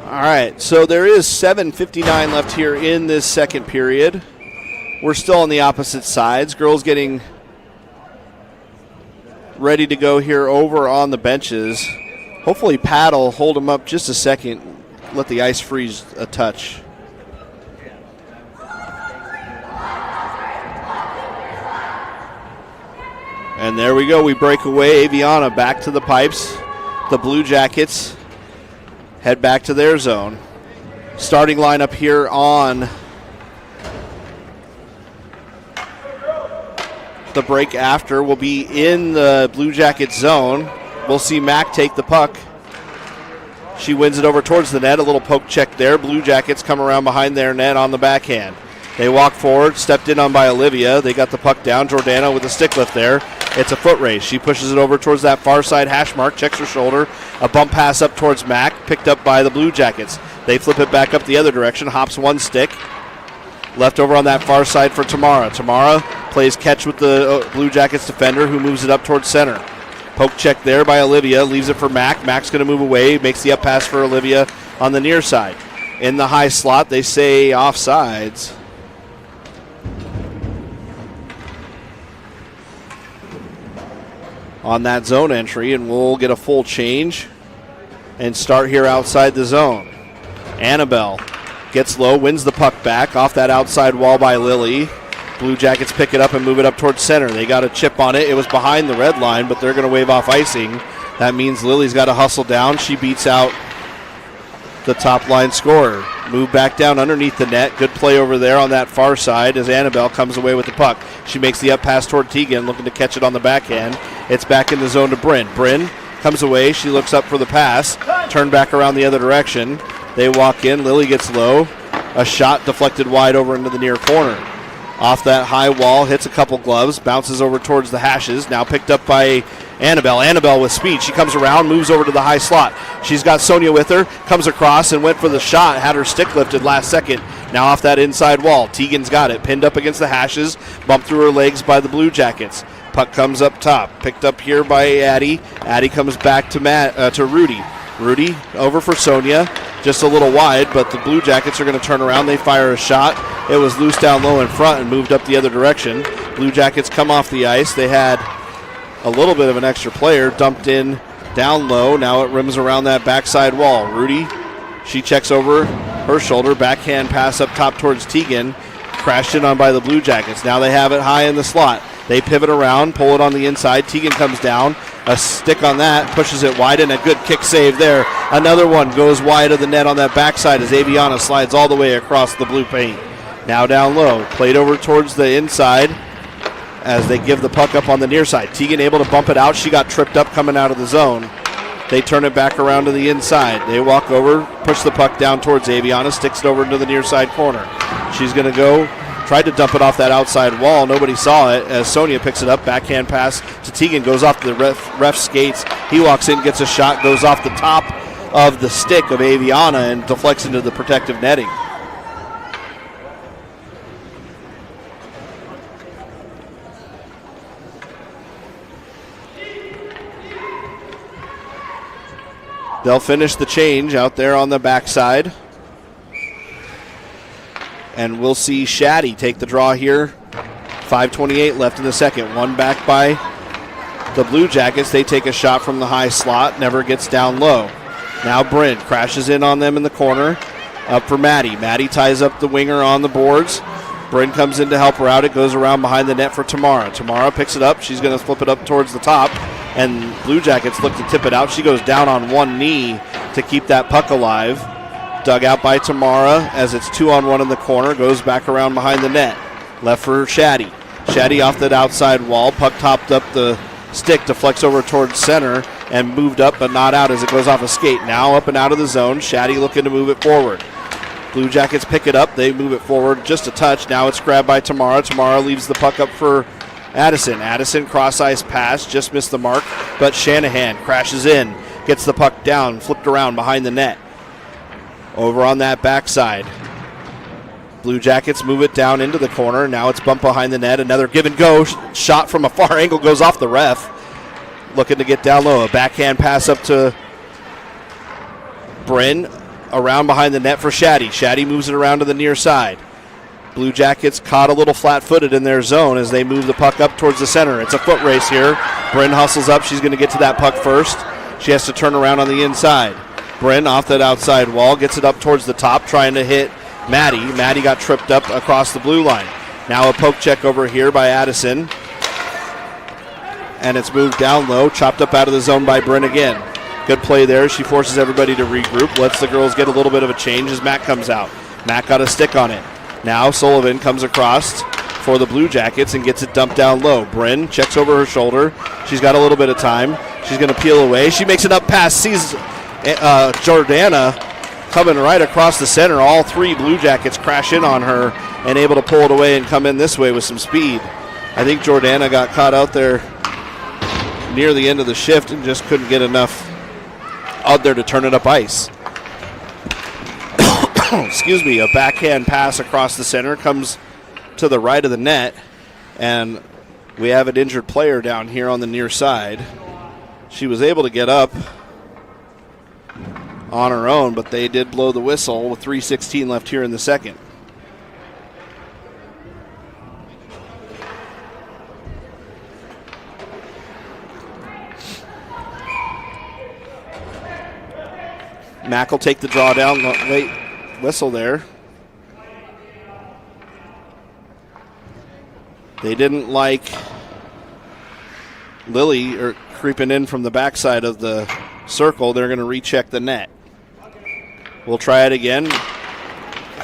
All right, so there is 7:59 left here in this second period. We're still on the opposite sides. Girls getting ready to go here over on the benches. Hopefully Pat will hold them up just a second, let the ice freeze a touch. And there we go. We break away. Aviana back to the pipes. The Blue Jackets head back to their zone. Starting lineup here on the break after will be in the Blue Jackets zone. We'll see Mack take the puck. She wins it over towards the net. A little poke check there. Blue Jackets come around behind their net on the backhand. They walk forward, stepped in on by Olivia. They got the puck down. Jordana with a stick lift there. It's a foot race. She pushes it over towards that far side hash mark, checks her shoulder. A bump pass up towards Mack, picked up by the Blue Jackets. They flip it back up the other direction, hops one stick. Left over on that far side for Tamara. Tamara plays catch with the Blue Jackets defender who moves it up towards center. Poke check there by Olivia, leaves it for Mack. Mack's going to move away, makes the up pass for Olivia on the near side. In the high slot, they say offsides. On that zone entry, and we'll get a full change and start here outside the zone. Annabelle gets low, wins the puck back off that outside wall by Lily. Blue Jackets pick it up and move it up towards center. They got a chip on it. It was behind the red line, but they're going to wave off icing. That means Lily's got to hustle down. She beats out the top line scorer. Move back down underneath the net. Good play over there on that far side as Annabelle comes away with the puck. She makes the up pass toward Tegan, looking to catch it on the backhand. It's back in the zone to Bryn. Bryn comes away. She looks up for the pass. Turn back around the other direction. They walk in. Lily gets low. A shot deflected wide over into the near corner. Off that high wall, hits a couple gloves, bounces over towards the hashes. Now picked up by Annabelle. Annabelle with speed. She comes around, moves over to the high slot. She's got Sonia with her, comes across and went for the shot, had her stick lifted last second. Now off that inside wall. Tegan's got it, pinned up against the hashes, bumped through her legs by the Blue Jackets. Puck comes up top, picked up here by Addie. Addie comes back to Rudy. Rudy over for Sonia, just a little wide, but the Blue Jackets are going to turn around. They fire a shot. It was loose down low in front and moved up the other direction. Blue Jackets come off the ice. They had a little bit of an extra player dumped in down low. Now it rims around that backside wall. Rudy, she checks over her shoulder. Backhand pass up top towards Tegan. Crashed in on by the Blue Jackets. Now they have it high in the slot. They pivot around, pull it on the inside. Tegan comes down. A stick on that, pushes it wide, and a good kick save there. Another one goes wide of the net on that backside as Aviana slides all the way across the blue paint. Now down low, played over towards the inside as they give the puck up on the near side. Tegan able to bump it out. She got tripped up coming out of the zone. They turn it back around to the inside. They walk over, push the puck down towards Aviana, sticks it over into the near side corner. She's going to go. Tried to dump it off that outside wall. Nobody saw it as Sonia picks it up. Backhand pass to Tegan. Goes off the ref skates. He walks in, gets a shot, goes off the top of the stick of Aviana and deflects into the protective netting. They'll finish the change out there on the backside. And we'll see Shaddy take the draw here. 5:28 left in the second. One back by the Blue Jackets. They take a shot from the high slot. Never gets down low. Now Bryn crashes in on them in the corner. Up for Maddie. Maddie ties up the winger on the boards. Bryn comes in to help her out. It goes around behind the net for Tamara. Tamara picks it up. She's going to flip it up towards the top. And Blue Jackets look to tip it out. She goes down on one knee to keep that puck alive. Dug out by Tamara as it's 2-on-1 in the corner. Goes back around behind the net. Left for Shaddy. Shaddy off that outside wall. Puck topped up the stick, deflects over towards center and moved up but not out as it goes off a skate. Now up and out of the zone. Shaddy looking to move it forward. Blue Jackets pick it up. They move it forward just a touch. Now it's grabbed by Tamara. Tamara leaves the puck up for Addison. Addison cross-ice pass. Just missed the mark. But Shanahan crashes in. Gets the puck down. Flipped around behind the net. Over on that backside. Blue Jackets move it down into the corner. Now it's bumped behind the net. Another give and go. Shot from a far angle goes off the ref. Looking to get down low. A backhand pass up to Bryn. Around behind the net for Shaddy. Shaddy moves it around to the near side. Blue Jackets caught a little flat-footed in their zone as they move the puck up towards the center. It's a foot race here. Bryn hustles up. She's going to get to that puck first. She has to turn around on the inside. Bryn off that outside wall. Gets it up towards the top, trying to hit Maddie. Maddie got tripped up across the blue line. Now a poke check over here by Addison. And it's moved down low. Chopped up out of the zone by Bryn again. Good play there. She forces everybody to regroup. Lets the girls get a little bit of a change as Matt comes out. Matt got a stick on it. Now Sullivan comes across for the Blue Jackets and gets it dumped down low. Bryn checks over her shoulder. She's got a little bit of time. She's going to peel away. She makes it up pass. Sees Jordana coming right across the center. All three Blue Jackets crash in on her and able to pull it away and come in this way with some speed. I think Jordana got caught out there near the end of the shift and just couldn't get enough out there to turn it up ice. Excuse me. A backhand pass across the center comes to the right of the net, and we have an injured player down here on the near side. She was able to get up on her own, but they did blow the whistle with 3:16 left here in the second. Mack will take the draw down. Late whistle there. They didn't like Lily creeping in from the backside of the circle. They're going to recheck the net. We'll try it again.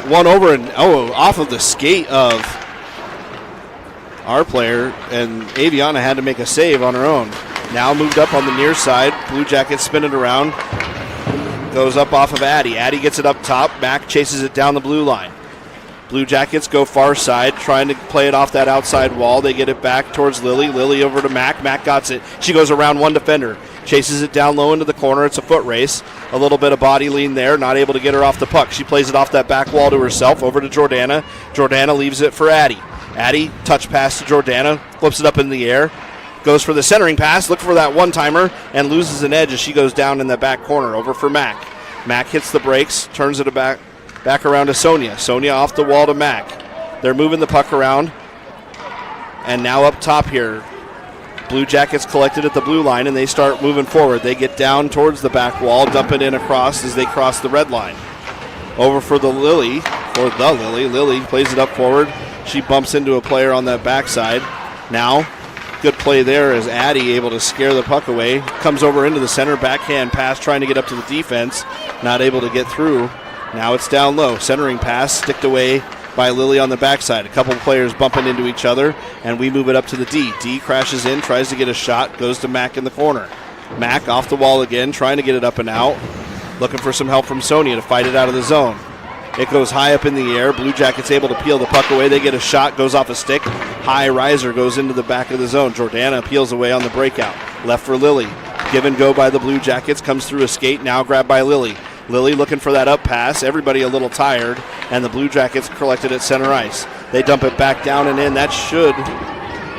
One over and off of the skate of our player, and Aviana had to make a save on her own. Now moved up on the near side. Blue Jackets spin it around. Goes up off of Addie. Addie gets it up top. Mack chases it down the blue line. Blue Jackets go far side, trying to play it off that outside wall. They get it back towards Lily. Lily over to Mack. Mack got it. She goes around one defender. Chases it down low into the corner. It's a foot race. A little bit of body lean there. Not able to get her off the puck. She plays it off that back wall to herself. Over to Jordana. Jordana leaves it for Addie. Addie, touch pass to Jordana. Flips it up in the air. Goes for the centering pass. Look for that one-timer and loses an edge as she goes down in the back corner. Over for Mack. Mack hits the brakes. Turns it back around to Sonia. Sonia off the wall to Mack. They're moving the puck around. And now up top here, Blue Jackets collected at the blue line, and they start moving forward. They get down towards the back wall, dump it in across as they cross the red line. Over for the Lily. Lily plays it up forward. She bumps into a player on that backside. Now, good play there as Addie able to scare the puck away. Comes over into the center, backhand pass, trying to get up to the defense. Not able to get through. Now it's down low. Centering pass, sticked away by Lily on the backside. A couple of players bumping into each other, and we move it up to the D. D crashes in, tries to get a shot, goes to Mack in the corner. Mack off the wall again, trying to get it up and out. Looking for some help from Sonia to fight it out of the zone. It goes high up in the air. Blue Jackets able to peel the puck away. They get a shot, goes off a stick. High riser goes into the back of the zone. Jordana peels away on the breakout. Left for Lily. Give and go by the Blue Jackets. Comes through a skate, now grabbed by Lily. Lily looking for that up pass. Everybody a little tired, and the Blue Jackets collected at center ice. They dump it back down and in. That should,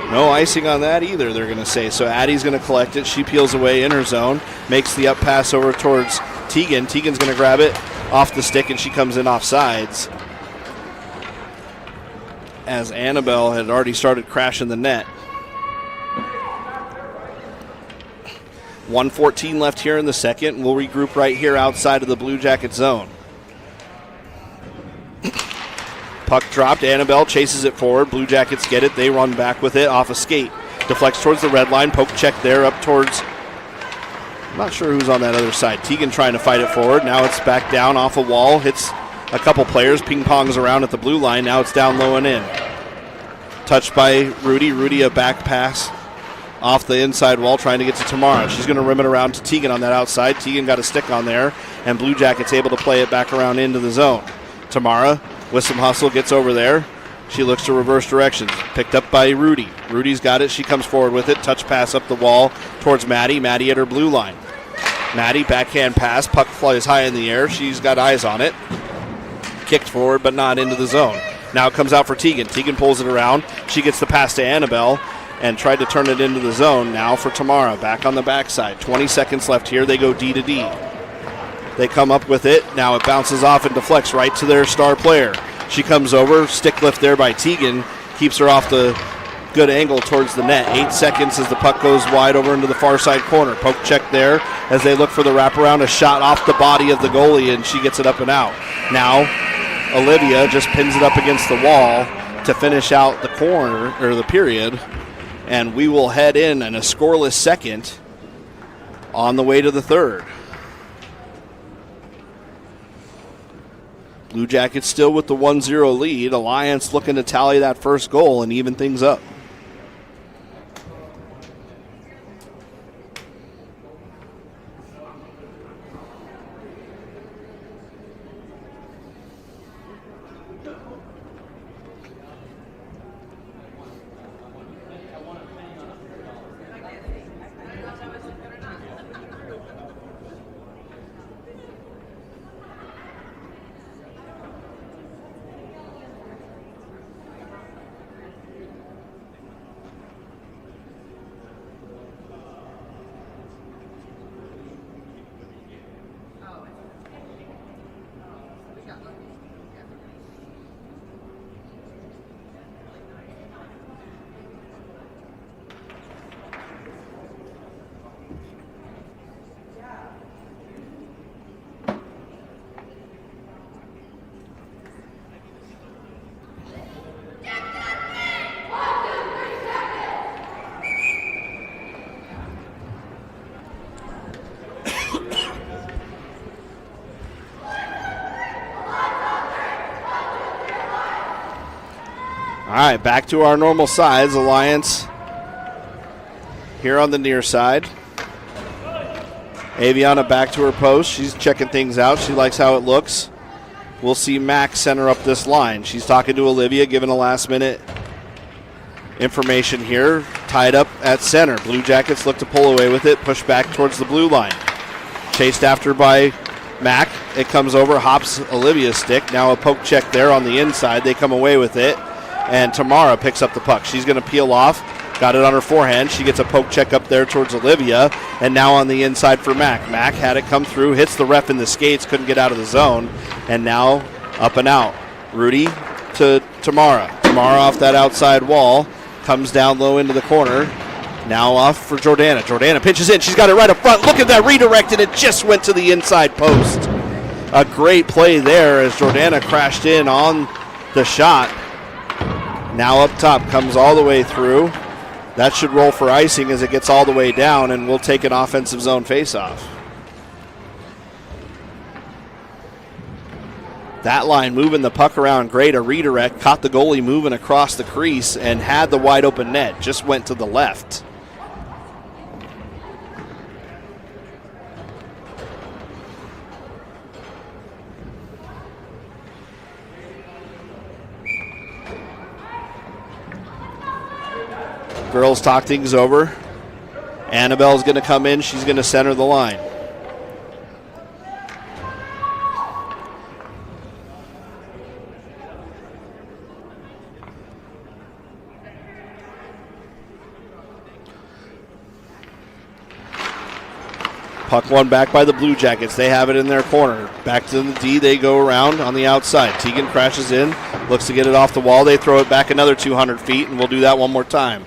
no icing on that either, they're going to say. So Addie's going to collect it. She peels away in her zone, makes the up pass over towards Tegan. Tegan's going to grab it off the stick, and she comes in off sides. as Annabelle had already started crashing the net. 1:14 left here in the second. We'll regroup right here outside of the Blue Jacket zone. Puck dropped. Annabelle chases it forward. Blue Jackets get it. They run back with it off a skate. Deflects towards the red line. Poke check there up towards... I'm not sure who's on that other side. Tegan trying to fight it forward. Now it's back down off a wall. Hits a couple players. Ping-pongs around at the blue line. Now it's down low and in. Touched by Rudy. Rudy a back pass off the inside wall trying to get to Tamara. She's going to rim it around to Tegan on that outside. Tegan got a stick on there, and Blue Jackets able to play it back around into the zone. Tamara with some hustle gets over there. She looks to reverse directions. Picked up by Rudy. Rudy's got it. She comes forward with it. Touch pass up the wall towards Maddie. Maddie at her blue line. Maddie, backhand pass. Puck flies high in the air. She's got eyes on it. Kicked forward, but not into the zone. Now it comes out for Tegan. Tegan pulls it around. She gets the pass to Annabelle and tried to turn it into the zone. Now for Tamara, back on the backside. 20 seconds left here. They go D to D. They come up with it. Now it bounces off and deflects right to their star player. She comes over. Stick lift there by Tegan. Keeps her off the good angle towards the net. 8 seconds as the puck goes wide over into the far side corner. Poke check there as they look for the wraparound. A shot off the body of the goalie, and she gets it up and out. Now Olivia just pins it up against the wall to finish out the corner or the period, and we will head in a scoreless second on the way to the third. Blue Jackets still with the 1-0 lead. Alliance looking to tally that first goal and even things up. All right, back to our normal size. Alliance here on the near side. Aviana back to her post. She's checking things out. She likes how it looks. We'll see Mac center up this line. She's talking to Olivia, giving a last-minute information here. Tied up at center. Blue Jackets look to pull away with it. Push back towards the blue line. Chased after by Mac. It comes over, hops Olivia's stick. Now a poke check there on the inside. They come away with it. And Tamara picks up the puck. She's going to peel off. Got it on her forehand. She gets a poke check up there towards Olivia. And now on the inside for Mac. Mac had it come through. Hits the ref in the skates. Couldn't get out of the zone. And now up and out. Rudy to Tamara. Tamara off that outside wall. Comes down low into the corner. Now off for Jordana. Jordana pitches in. She's got it right up front. Look at that redirected. It just went to the inside post. A great play there as Jordana crashed in on the shot. Now up top, comes all the way through. That should roll for icing as it gets all the way down, and we'll take an offensive zone faceoff. That line moving the puck around great. A redirect, caught the goalie moving across the crease and had the wide open net. Just went to the left. Girls talk things over. Annabelle's going to come in. She's going to center the line. Puck won back by the Blue Jackets. They have it in their corner. Back to the D. They go around on the outside. Tegan crashes in. Looks to get it off the wall. They throw it back another 200 feet, and we'll do that one more time.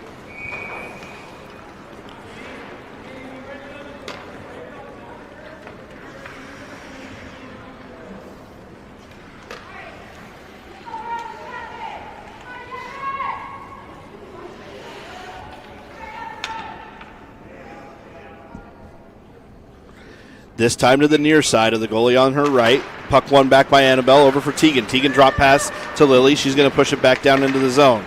This time to the near side of the goalie on her right. Puck won back by Annabelle, over for Tegan. Tegan drop pass to Lily. She's going to push it back down into the zone.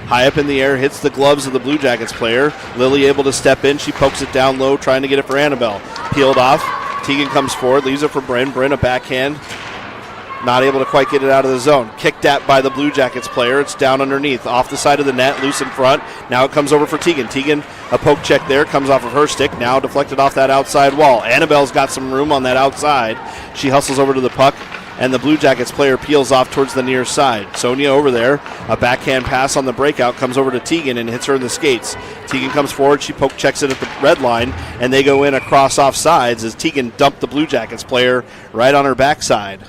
High up in the air, hits the gloves of the Blue Jackets player. Lily able to step in. She pokes it down low, trying to get it for Annabelle. Peeled off. Tegan comes forward, leaves it for Bryn. Bryn, a backhand. Not able to quite get it out of the zone. Kicked at by the Blue Jackets player. It's down underneath. Off the side of the net, loose in front. Now it comes over for Tegan. Tegan, a poke check there, comes off of her stick. Now deflected off that outside wall. Annabelle's got some room on that outside. She hustles over to the puck, and the Blue Jackets player peels off towards the near side. Sonia over there. A backhand pass on the breakout comes over to Tegan and hits her in the skates. Tegan comes forward. She poke checks it at the red line, and they go in across off sides as Tegan dumped the Blue Jackets player right on her backside.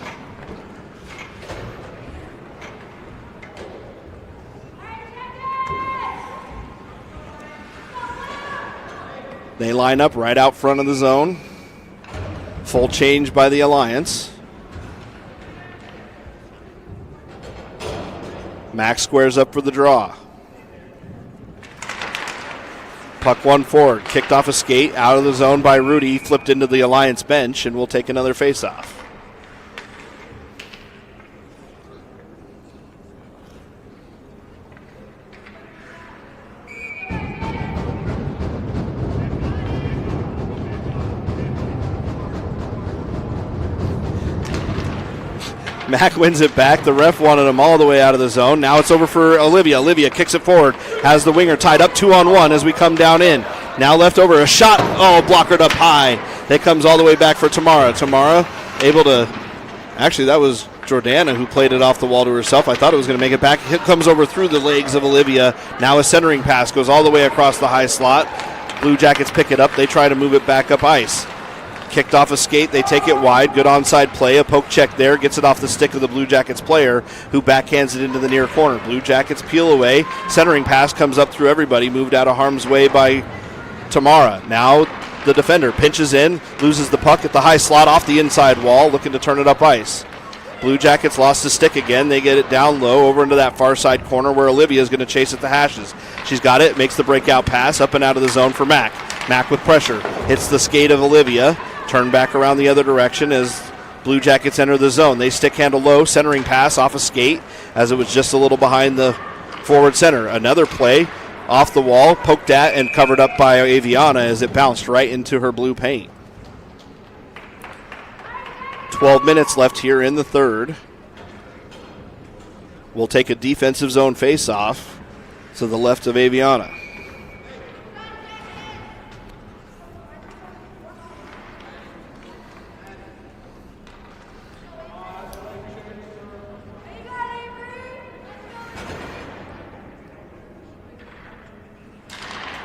They line up right out front of the zone. Full change by the Alliance. Max squares up for the draw. Puck one forward. Kicked off a skate. Out of the zone by Rudy. Flipped into the Alliance bench, and we'll take another faceoff. Mac wins it back. The ref wanted him all the way out of the zone. Now it's over for Olivia. Olivia kicks it forward. Has the winger tied up 2-on-1 as we come down in. Now left over. A shot. Oh, blockered up high. That comes all the way back for Tamara. Tamara able to... Actually, that was Jordana who played it off the wall to herself. I thought it was going to make it back. It comes over through the legs of Olivia. Now a centering pass goes all the way across the high slot. Blue Jackets pick it up. They try to move it back up ice. Kicked off a skate, they take it wide. Good onside play, a poke check there. Gets it off the stick of the Blue Jackets player, who backhands it into the near corner. Blue Jackets peel away. Centering pass comes up through everybody. Moved out of harm's way by Tamara. Now the defender pinches in, loses the puck at the high slot off the inside wall, looking to turn it up ice. Blue Jackets lost the stick again. They get it down low over into that far side corner where Olivia is going to chase at the hashes. She's got it, makes the breakout pass up and out of the zone for Mac. Mac with pressure, hits the skate of Olivia. Turn back around the other direction as Blue Jackets enter the zone. They stick handle low, centering pass off a skate as it was just a little behind the forward center. Another play off the wall, poked at and covered up by Aviana as it bounced right into her blue paint. 12 minutes left here in the third. We'll take a defensive zone face-off to the left of Aviana.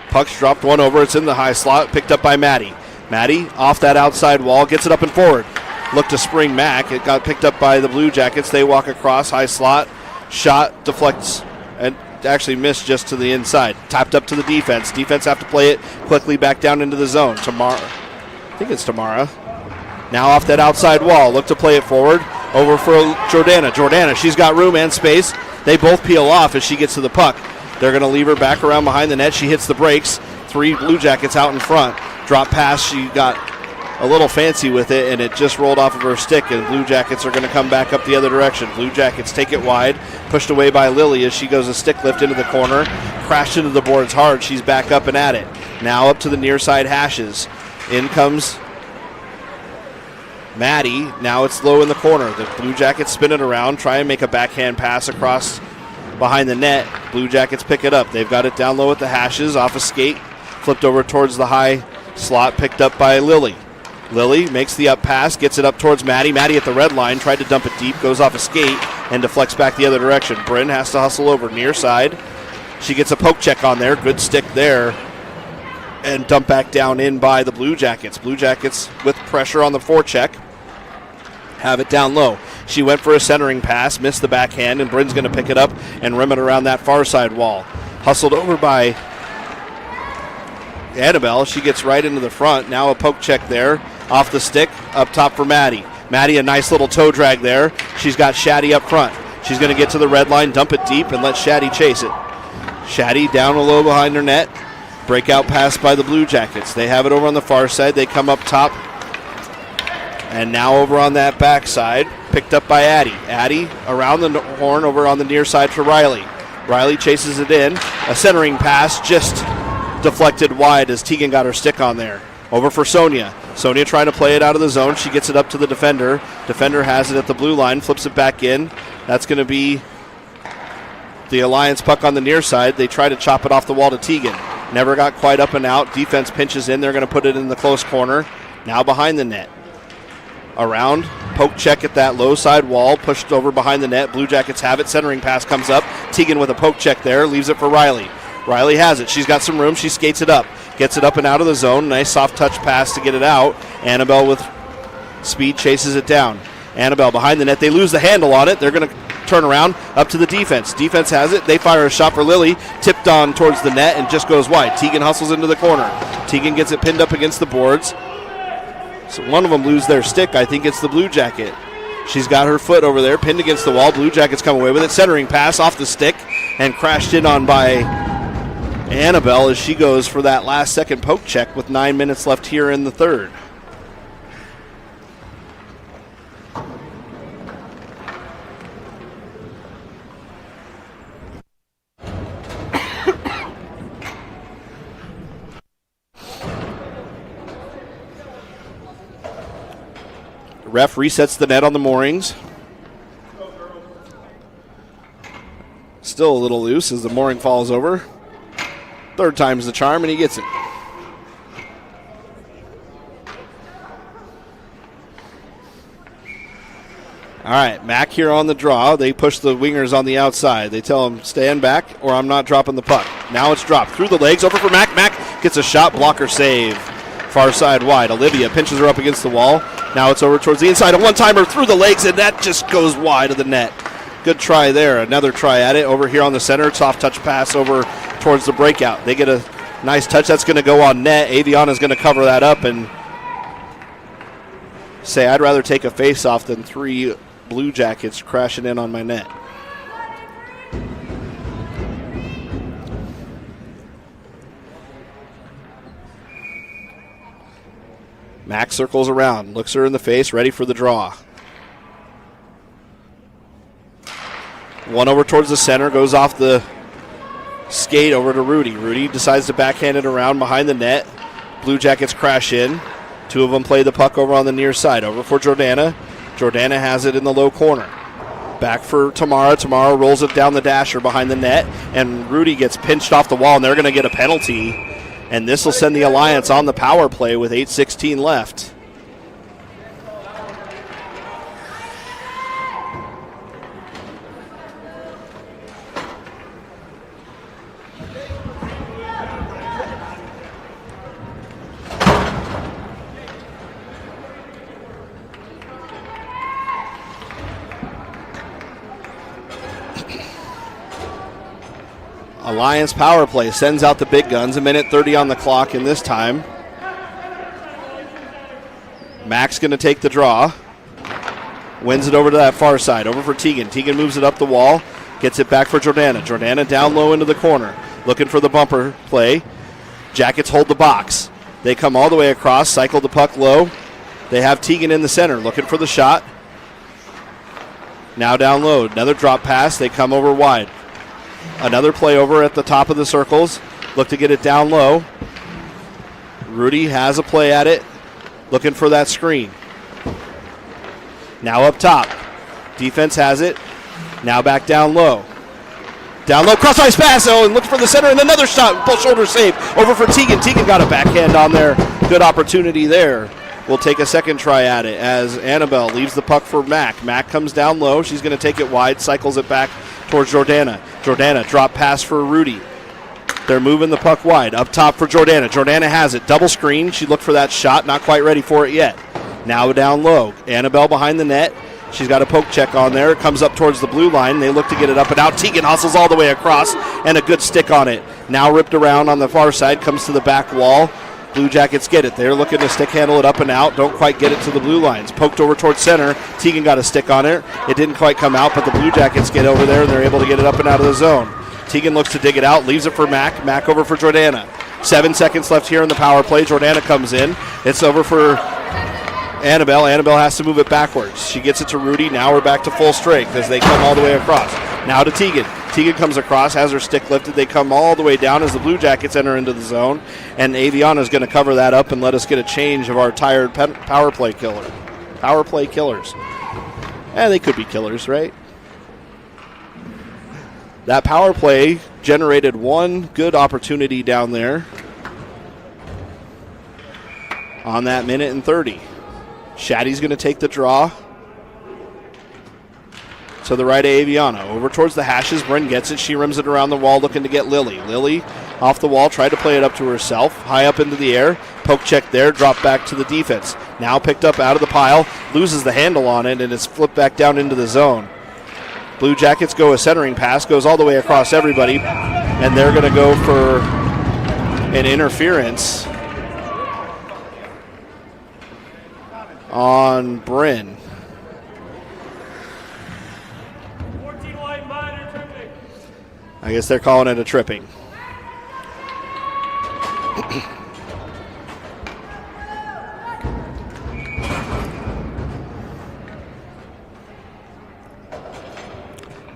Puck's dropped one over. It's in the high slot. Picked up by Maddie. Maddie off that outside wall. Gets it up and forward. Look to spring Mac. It got picked up by the Blue Jackets. They walk across. High slot. Shot deflects and actually missed just to the inside. Tapped up to the defense. Defense have to play it quickly back down into the zone. Tamara. I think it's Tamara. Now off that outside wall. Look to play it forward. Over for Jordana. Jordana, she's got room and space. They both peel off as she gets to the puck. They're going to leave her back around behind the net. She hits the brakes. 3 Blue Jackets out in front. Drop pass. She got a little fancy with it, and it just rolled off of her stick, and Blue Jackets are going to come back up the other direction. Blue Jackets take it wide. Pushed away by Lily as she goes a stick lift into the corner. Crashed into the boards hard. She's back up and at it. Now up to the near side hashes. In comes Maddie. Now it's low in the corner. The Blue Jackets spin it around. Try and make a backhand pass across behind the net. Blue Jackets pick it up. They've got it down low at the hashes, off a skate, flipped over towards the high slot, picked up by Lily. Lily makes the up pass, gets it up towards Maddie. Maddie at the red line, tried to dump it deep, goes off a skate, and deflects back the other direction. Bryn has to hustle over near side. She gets a poke check on there, good stick there, and dump back down in by the Blue Jackets. Blue Jackets with pressure on the forecheck have it down low. She went for a centering pass, missed the backhand, and Bryn's going to pick it up and rim it around that far side wall. Hustled over by Annabelle. She gets right into the front. Now a poke check there. Off the stick, up top for Maddie. Maddie, a nice little toe drag there. She's got Shaddy up front. She's going to get to the red line, dump it deep, and let Shaddy chase it. Shaddy down a low behind her net. Breakout pass by the Blue Jackets. They have it over on the far side. They come up top. And now over on that backside, picked up by Addie. Addie around the horn over on the near side for Riley. Riley chases it in. A centering pass just deflected wide as Tegan got her stick on there. Over for Sonia. Sonia trying to play it out of the zone. She gets it up to the defender. Defender has it at the blue line, flips it back in. That's going to be the Alliance puck on the near side. They try to chop it off the wall to Tegan. Never got quite up and out. Defense pinches in. They're going to put it in the close corner. Now behind the net. Around, poke check at that low side wall, pushed over behind the net. Blue Jackets have it. Centering pass comes up. Tegan with a poke check there, leaves it for Riley. Riley has it. She's got some room. She skates it up. Gets it up and out of the zone. Nice soft touch pass to get it out. Annabelle with speed chases it down. Annabelle behind the net. They lose the handle on it. They're going to turn around up to the defense. Defense has it. They fire a shot for Lily. Tipped on towards the net and just goes wide. Tegan hustles into the corner. Tegan gets it pinned up against the boards. So one of them lose their stick. I think it's the Blue Jacket. She's got her foot over there, pinned against the wall. Blue Jackets come away with it. Centering pass off the stick and crashed in on by Annabelle as she goes for that last second poke check with 9 minutes left here in the third. Ref resets the net on the moorings. Still a little loose as the mooring falls over. Third time's the charm, and he gets it. All right, Mack here on the draw. They push the wingers on the outside. They tell him, stand back or I'm not dropping the puck. Now it's dropped through the legs, over for Mack. Mack gets a shot, blocker save. Far side wide. Olivia pinches her up against the wall. Now it's over towards the inside. A one-timer through the legs, and that just goes wide of the net. Good try there. Another try at it over here on the center. Soft touch pass over towards the breakout. They get a nice touch. That's going to go on net. Aviana's going to cover that up and say, I'd rather take a face-off than 3 Blue Jackets crashing in on my net. Max circles around, looks her in the face, ready for the draw. One over towards the center, goes off the skate over to Rudy. Rudy decides to backhand it around behind the net. Blue Jackets crash in. 2 of them play the puck over on the near side. Over for Jordana. Jordana has it in the low corner. Back for Tamara. Tamara rolls it down the dasher behind the net, and Rudy gets pinched off the wall, and they're going to get a penalty. And this will send the Alliance on the power play with 8:16 left. Alliance power play sends out the big guns. 1:30 on the clock in this time. Mack's going to take the draw. Wins it over to that far side. Over for Tegan. Tegan moves it up the wall. Gets it back for Jordana. Jordana down low into the corner. Looking for the bumper play. Jackets hold the box. They come all the way across. Cycle the puck low. They have Tegan in the center. Looking for the shot. Now down low. Another drop pass. They come over wide. Another play over at the top of the circles. Look to get it down low. Rudy has a play at it. Looking for that screen. Now up top. Defense has it. Now back down low. Down low, cross ice pass. Oh, and looking for the center, and another shot. Full shoulder save. Over for Tegan. Tegan got a backhand on there. Good opportunity there. We'll take a second try at it as Annabelle leaves the puck for Mack. Mack comes down low. She's going to take it wide, cycles it back towards Jordana. Jordana, drop pass for Rudy. They're moving the puck wide. Up top for Jordana. Jordana has it. Double screen. She looked for that shot. Not quite ready for it yet. Now down low. Annabelle behind the net. She's got a poke check on there. It comes up towards the blue line. They look to get it up and out. Teagan hustles all the way across, and a good stick on it. Now ripped around on the far side, comes to the back wall. Blue Jackets get it. They're looking to stick handle it up and out. Don't quite get it to the blue lines. Poked over towards center. Teagan got a stick on it. It didn't quite come out, but the Blue Jackets get over there, and they're able to get it up and out of the zone. Teagan looks to dig it out, leaves it for Mack. Mack over for Jordana. 7 seconds left here in the power play. Jordana comes in. It's over for Annabelle. Annabelle has to move it backwards. She gets it to Rudy. Now we're back to full strength as they come all the way across. Now to Teagan. Teagan comes across, has her stick lifted. They come all the way down as the Blue Jackets enter into the zone. And Aviana is going to cover that up and let us get a change of our tired power play killer. Power play killers. They could be killers, right? That power play generated one good opportunity down there on that minute and 30. Shaddy's going to take the draw to the right of Aviana. Over towards the hashes. Bryn gets it. She rims it around the wall looking to get Lily. Lily off the wall, tried to play it up to herself. High up into the air. Poke check there. Drop back to the defense. Now picked up out of the pile. Loses the handle on it, and it's flipped back down into the zone. Blue Jackets go a centering pass. Goes all the way across everybody. And they're going to go for an interference on Bryn. I guess they're calling it a tripping.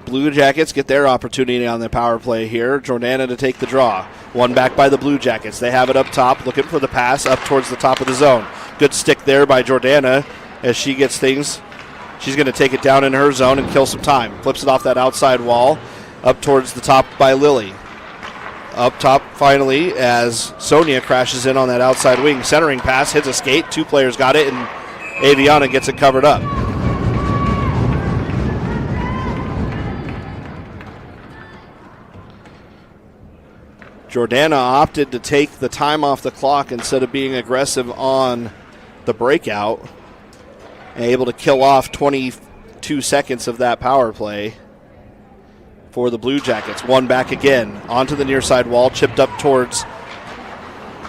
Blue Jackets get their opportunity on the power play here. Jordana to take the draw. One back by the Blue Jackets. They have it up top, looking for the pass up towards the top of the zone. Good stick there by Jordana as she gets things. She's going to take it down in her zone and kill some time. Flips it off that outside wall. Up towards the top by Lily. Up top finally as Sonia crashes in on that outside wing. Centering pass, hits a skate. Two players got it, and Aviana gets it covered up. Jordana opted to take the time off the clock instead of being aggressive on the breakout. And able to kill off 22 seconds of that power play for the Blue Jackets. One back again onto the near side wall, chipped up towards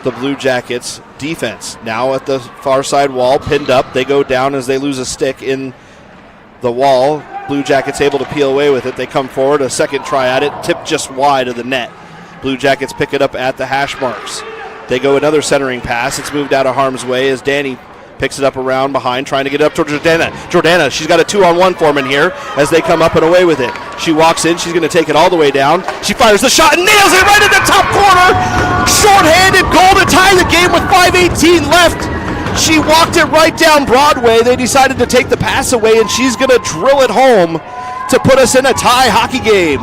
the Blue Jackets defense. Now at the far side wall, pinned up. They go down as they lose a stick in the wall. Blue Jackets able to peel away with it. They come forward, a second try at it, tipped just wide of the net. Blue Jackets pick it up at the hash marks. They go another centering pass. It's moved out of harm's way as Danny picks it up around behind, trying to get it up to Jordana. Jordana, she's got a 2-on-1 foreman here as they come up and away with it. She walks in. She's going to take it all the way down. She fires the shot and nails it right in the top corner. Short-handed goal to tie the game with 5:18 left. She walked it right down Broadway. They decided to take the pass away, and she's going to drill it home to put us in a tie hockey game.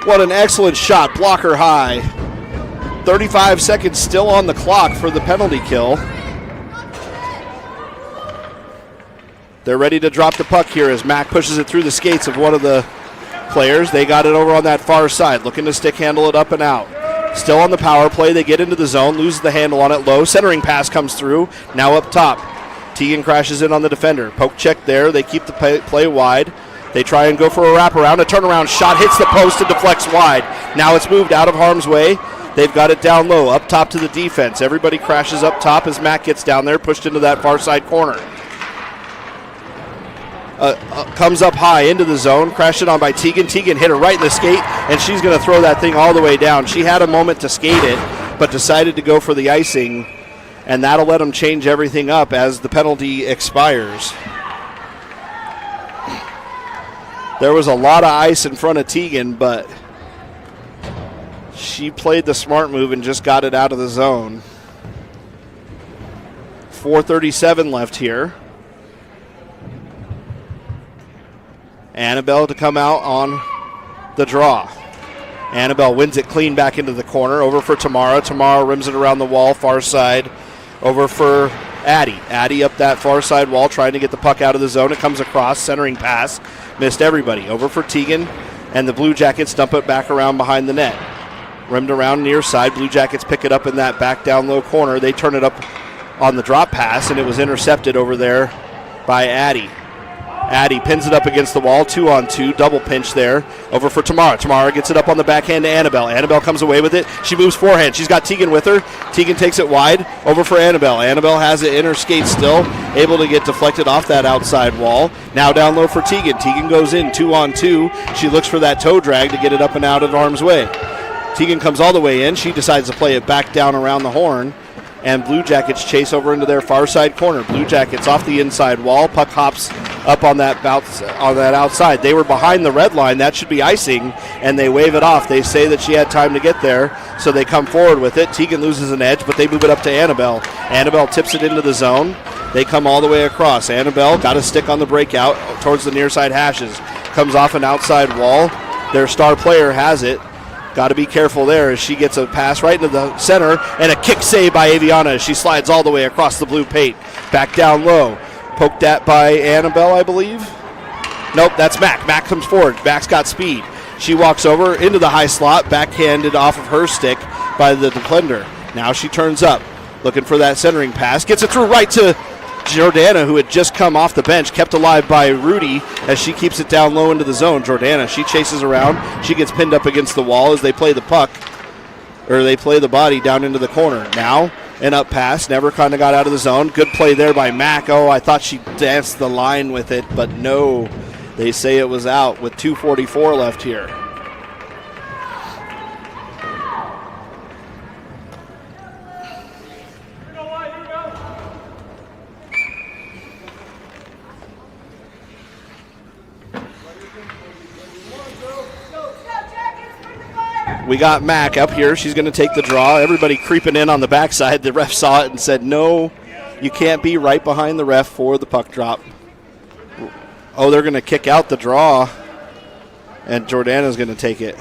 What an excellent shot, blocker high. 35 seconds still on the clock for the penalty kill. They're ready to drop the puck here as Mack pushes it through the skates of one of the players. They got it over on that far side, looking to stick handle it up and out. Still on the power play, they get into the zone, loses the handle on it low. Centering pass comes through, now up top. Teagan crashes in on the defender. Poke check there, they keep the play wide. They try and go for a wraparound. A turnaround shot hits the post and deflects wide. Now it's moved out of harm's way. They've got it down low, up top to the defense. Everybody crashes up top as Matt gets down there, pushed into that far side corner. Comes up high into the zone, crashed it on by Teagan. Teagan hit her right in the skate, and she's going to throw that thing all the way down. She had a moment to skate it, but decided to go for the icing, and that'll let them change everything up as the penalty expires. There was a lot of ice in front of Teagan, but she played the smart move and just got it out of the zone. 4:37 left here. Annabelle to come out on the draw. Annabelle wins it clean back into the corner. Over for Tamara. Tamara rims it around the wall, far side. Over for Addie. Addie up that far side wall, trying to get the puck out of the zone. It comes across, centering pass. Missed everybody. Over for Teagan, and the Blue Jackets dump it back around behind the net. Rimmed around near side. Blue Jackets pick it up in that back down low corner. They turn it up on the drop pass, and it was intercepted over there by Addy. Addy pins it up against the wall, 2-on-2, double pinch there. Over for Tamara. Tamara gets it up on the backhand to Annabelle. Annabelle comes away with it. She moves forehand. She's got Tegan with her. Tegan takes it wide. Over for Annabelle. Annabelle has it in her skate still, able to get deflected off that outside wall. Now down low for Tegan. Tegan goes in, 2-on-2. She looks for that toe drag to get it up and out of harm's way. Tegan comes all the way in. She decides to play it back down around the horn. And Blue Jackets chase over into their far side corner. Blue Jackets off the inside wall. Puck hops up on that outside. They were behind the red line. That should be icing, and they wave it off. They say that she had time to get there, so they come forward with it. Tegan loses an edge, but they move it up to Annabelle. Annabelle tips it into the zone. They come all the way across. Annabelle got a stick on the breakout towards the near side hashes. Comes off an outside wall. Their star player has it. Got to be careful there as she gets a pass right into the center, and a kick save by Aviana as she slides all the way across the blue paint. Back down low. Poked at by Annabelle, I believe. Nope, that's Mac. Mac comes forward. Mac's got speed. She walks over into the high slot, backhanded off of her stick by the defender. Now she turns up, looking for that centering pass. Gets it through right to Jordana, who had just come off the bench, kept alive by Rudy as she keeps it down low into the zone. Jordana, she chases around. She gets pinned up against the wall as they play the puck, or they play the body down into the corner. Now, an up pass, never kind of got out of the zone. Good play there by Mac. Oh, I thought she danced the line with it, but no. They say it was out with 2:44 left here. We got Mac up here. She's going to take the draw. Everybody creeping in on the backside. The ref saw it and said, no, you can't be right behind the ref for the puck drop. Oh, they're going to kick out the draw, and Jordana's going to take it.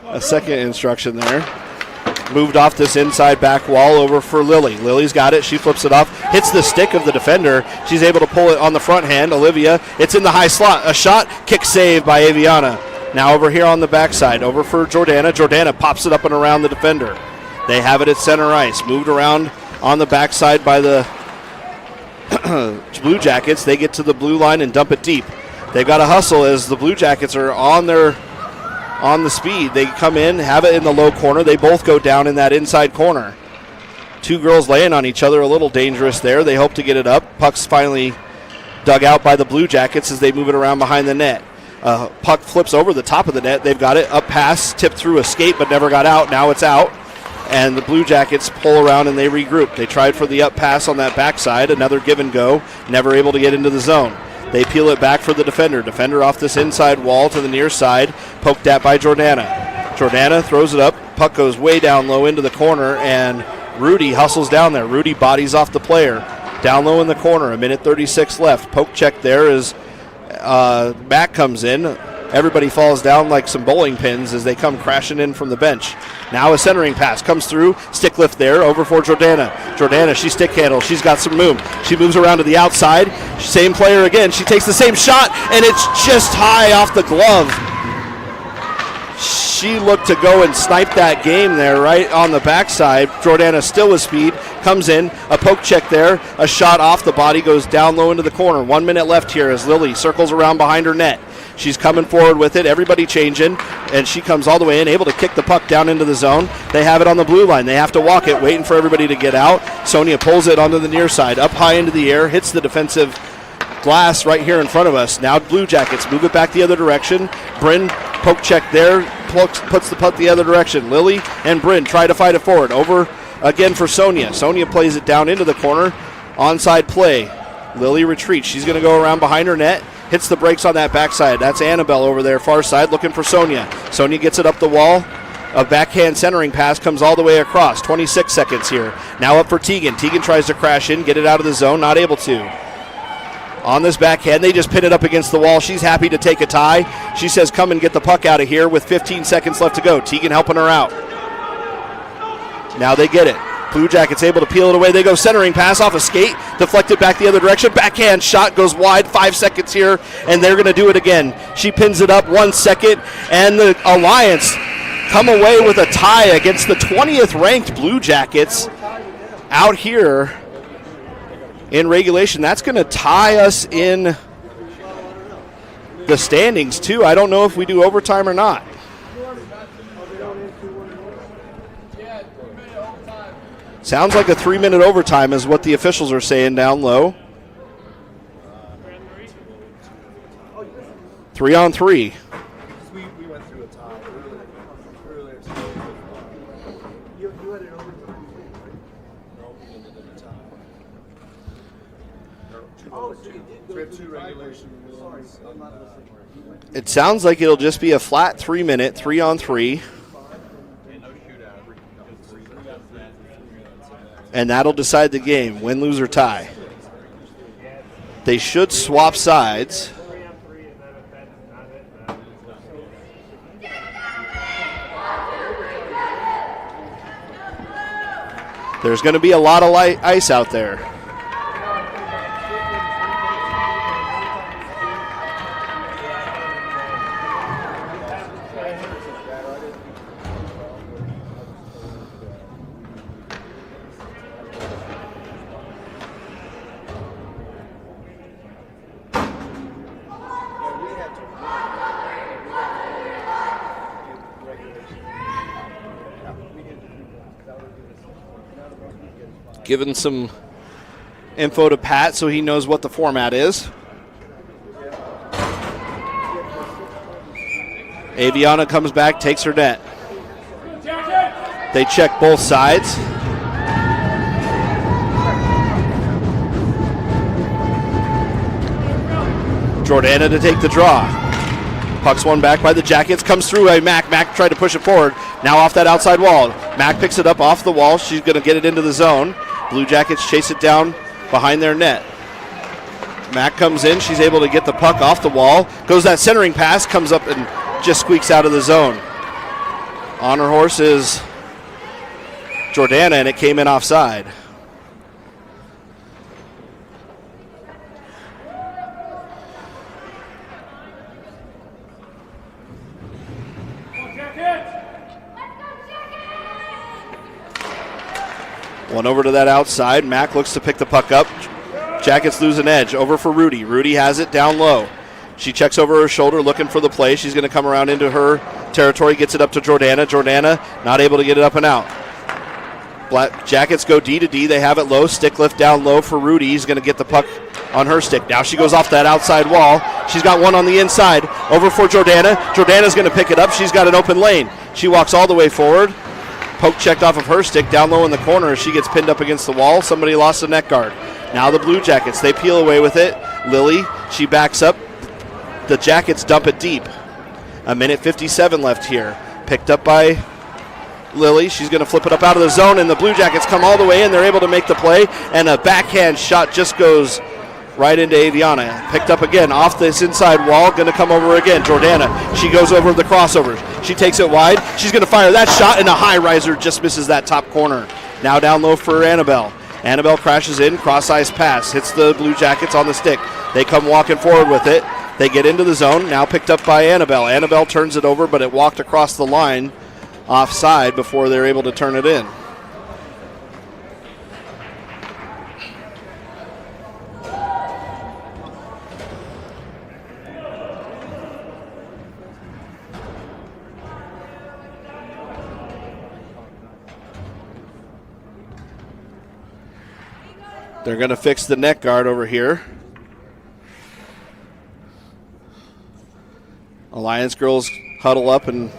A second instruction there. Moved off this inside back wall over for Lily. Lily's got it. She flips it off. Hits the stick of the defender. She's able to pull it on the front hand. Olivia, it's in the high slot. A shot. Kick save by Aviana. Now over here on the backside. Over for Jordana. Jordana pops it up and around the defender. They have it at center ice. Moved around on the backside by the Blue Jackets. They get to the blue line and dump it deep. They've got to hustle as the Blue Jackets are on the speed. They come in, have it in the low corner. They both go down in that inside corner. Two girls laying on each other, a little dangerous there. They hope to get it up. Puck's finally dug out by the Blue Jackets as they move it around behind the net. Puck flips over the top of the net. They've got it. Up pass, tipped through a skate, but never got out. Now it's out. And the Blue Jackets pull around and they regroup. They tried for the up pass on that backside. Another give and go. Never able to get into the zone. They peel it back for the defender. Defender off this inside wall to the near side. Poked at by Jordana. Jordana throws it up. Puck goes way down low into the corner, and Rudy hustles down there. Rudy bodies off the player. Down low in the corner. 1:36 left. Poke check there as Mac comes in. Everybody falls down like some bowling pins as they come crashing in from the bench. Now a centering pass comes through. Stick lift there over for Jordana. Jordana, she stick handles. She's got some room. She moves around to the outside. Same player again. She takes the same shot, and it's just high off the glove. She looked to go and snipe that game there right on the backside. Jordana still with speed. Comes in. A poke check there. A shot off the body. Goes down low into the corner. 1 minute left here as Lily circles around behind her net. She's coming forward with it. Everybody changing. And she comes all the way in, able to kick the puck down into the zone. They have it on the blue line. They have to walk it, waiting for everybody to get out. Sonia pulls it onto the near side. Up high into the air. Hits the defensive glass right here in front of us. Now Blue Jackets move it back the other direction. Bryn, poke check there. Puts the puck the other direction. Lily and Bryn try to fight it forward. Over again for Sonia. Sonia plays it down into the corner. Onside play. Lily retreats. She's going to go around behind her net. Hits the brakes on that backside. That's Annabelle over there, far side, looking for Sonia. Sonia gets it up the wall. A backhand centering pass comes all the way across. 26 seconds here. Now up for Tegan. Tegan tries to crash in, get it out of the zone, not able to. On this backhand, they just pin it up against the wall. She's happy to take a tie. She says, come and get the puck out of here with 15 seconds left to go. Tegan helping her out. Now they get it. Blue Jackets able to peel it away. They go centering pass off a skate, deflected back the other direction. Backhand shot goes wide. 5 seconds here, and they're going to do it again. She pins it up 1 second, and the Alliance come away with a tie against the 20th ranked Blue Jackets out here in regulation. That's going to tie us in the standings too. I don't know if we do overtime or not. Sounds like a 3-minute overtime is what the officials are saying down low. 3-on-3. We went through a tie earlier. You had an overtime thing, right? No, we ended in a tie. Oh, so you did go through 2 regulation. Sorry, I'm not listening. It sounds like it'll just be a flat 3-minute, 3-on-3. And that'll decide the game, win, lose, or tie. They should swap sides. There's going to be a lot of light ice out there. Giving some info to Pat so he knows what the format is. Aviana comes back, takes her net. They check both sides. Jordana to take the draw. Puck's won back by the Jackets. Comes through a Mac. Mac tried to push it forward. Now off that outside wall. Mac picks it up off the wall. She's going to get it into the zone. Blue Jackets chase it down behind their net. Mac comes in. She's able to get the puck off the wall. Goes that centering pass. Comes up and just squeaks out of the zone. On her horse is Jordana, and it came in offside. One over to that outside. Mac looks to pick the puck up. Jackets lose an edge. Over for Rudy. Rudy has it down low. She checks over her shoulder looking for the play. She's going to come around into her territory. Gets it up to Jordana. Jordana not able to get it up and out. Black Jackets go D to D. They have it low. Stick lift down low for Rudy. He's going to get the puck on her stick. Now she goes off that outside wall. She's got one on the inside. Over for Jordana. Jordana's going to pick it up. She's got an open lane. She walks all the way forward. Poke checked off of her stick down low in the corner. She gets pinned up against the wall. Somebody lost the net guard. Now the Blue Jackets, they peel away with it. Lily, she backs up. The Jackets dump it deep. 1:57 left here. Picked up by Lily. She's going to flip it up out of the zone, and the Blue Jackets come all the way in. They're able to make the play, and a backhand shot just goes right into Aviana. Picked up again off this inside wall. Going to come over again. Jordana, she goes over the crossovers. She takes it wide. She's going to fire that shot, and a high riser just misses that top corner. Now down low for Annabelle. Annabelle crashes in, cross-ice pass. Hits the Blue Jackets on the stick. They come walking forward with it. They get into the zone. Now picked up by Annabelle. Annabelle turns it over, but it walked across the line offside before they're able to turn it in. They're going to fix the net guard over here. Alliance girls huddle up and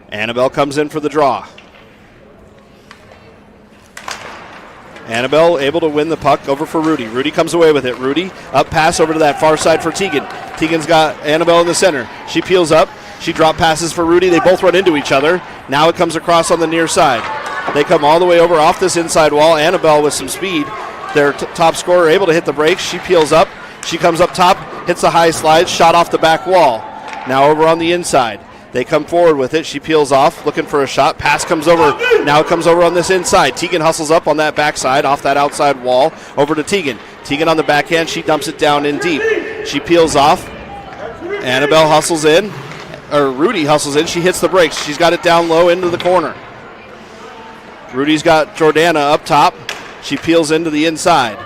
Annabelle comes in for the draw. Annabelle able to win the puck over for Rudy. Rudy comes away with it. Rudy up pass over to that far side for Tegan. Tegan's got Annabelle in the center. She peels up. She drop passes for Rudy. They both run into each other. Now it comes across on the near side. They come all the way over off this inside wall. Annabelle with some speed. Their top scorer able to hit the brakes. She peels up. She comes up top, hits the high slide, shot off the back wall. Now over on the inside. They come forward with it. She peels off, looking for a shot. Pass comes over. Now it comes over on this inside. Tegan hustles up on that backside, off that outside wall, over to Tegan. Tegan on the backhand. She dumps it down in deep. She peels off. Annabelle hustles in, or Rudy hustles in. She hits the brakes. She's got it down low into the corner. Rudy's got Jordana up top. She peels into the inside.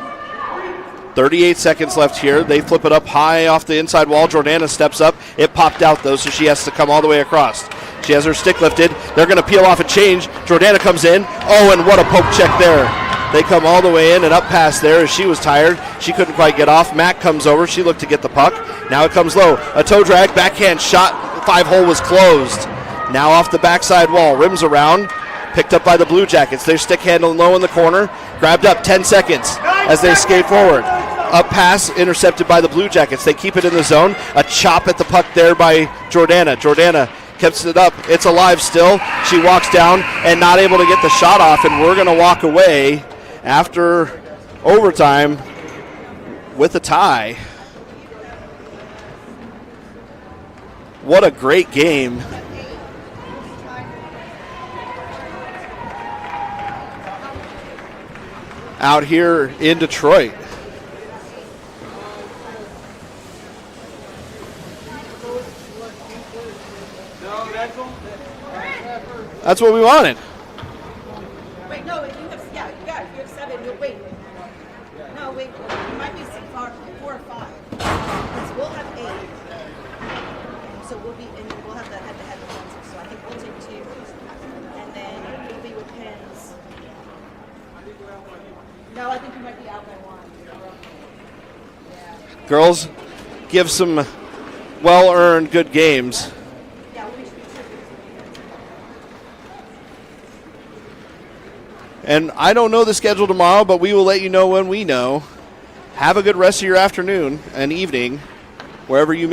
38 seconds left here. They flip it up high off the inside wall. Jordana steps up. It popped out, though, so she has to come all the way across. She has her stick lifted. They're going to peel off and change. Jordana comes in. Oh, and what a poke check there. They come all the way in and up past there as she was tired. She couldn't quite get off. Mac comes over. She looked to get the puck. Now it comes low. A toe drag, backhand shot. 5-hole was closed. Now off the backside wall. Rims around. Picked up by the Blue Jackets. They're stick handling low in the corner. Grabbed up 10 seconds as they skate forward. Up pass intercepted by the Blue Jackets. They keep it in the zone. A chop at the puck there by Jordana. Jordana keeps it up. It's alive still. She walks down and not able to get the shot off, and we're going to walk away after overtime with a tie. What a great game. Out here in Detroit. That's what we wanted. Wait, no, you have, you have 7. You'll wait. No, wait, you might be 4 or 5. Because we'll have 8. So we'll be, and we'll have the head-to-head defensive. So I think we'll take 2. And then we'll be with pins. No, I think you might be out by 1. Yeah. Girls give some well-earned good games. Yeah, we should be tricky. And I don't know the schedule tomorrow, but we will let you know when we know. Have a good rest of your afternoon and evening, wherever you may.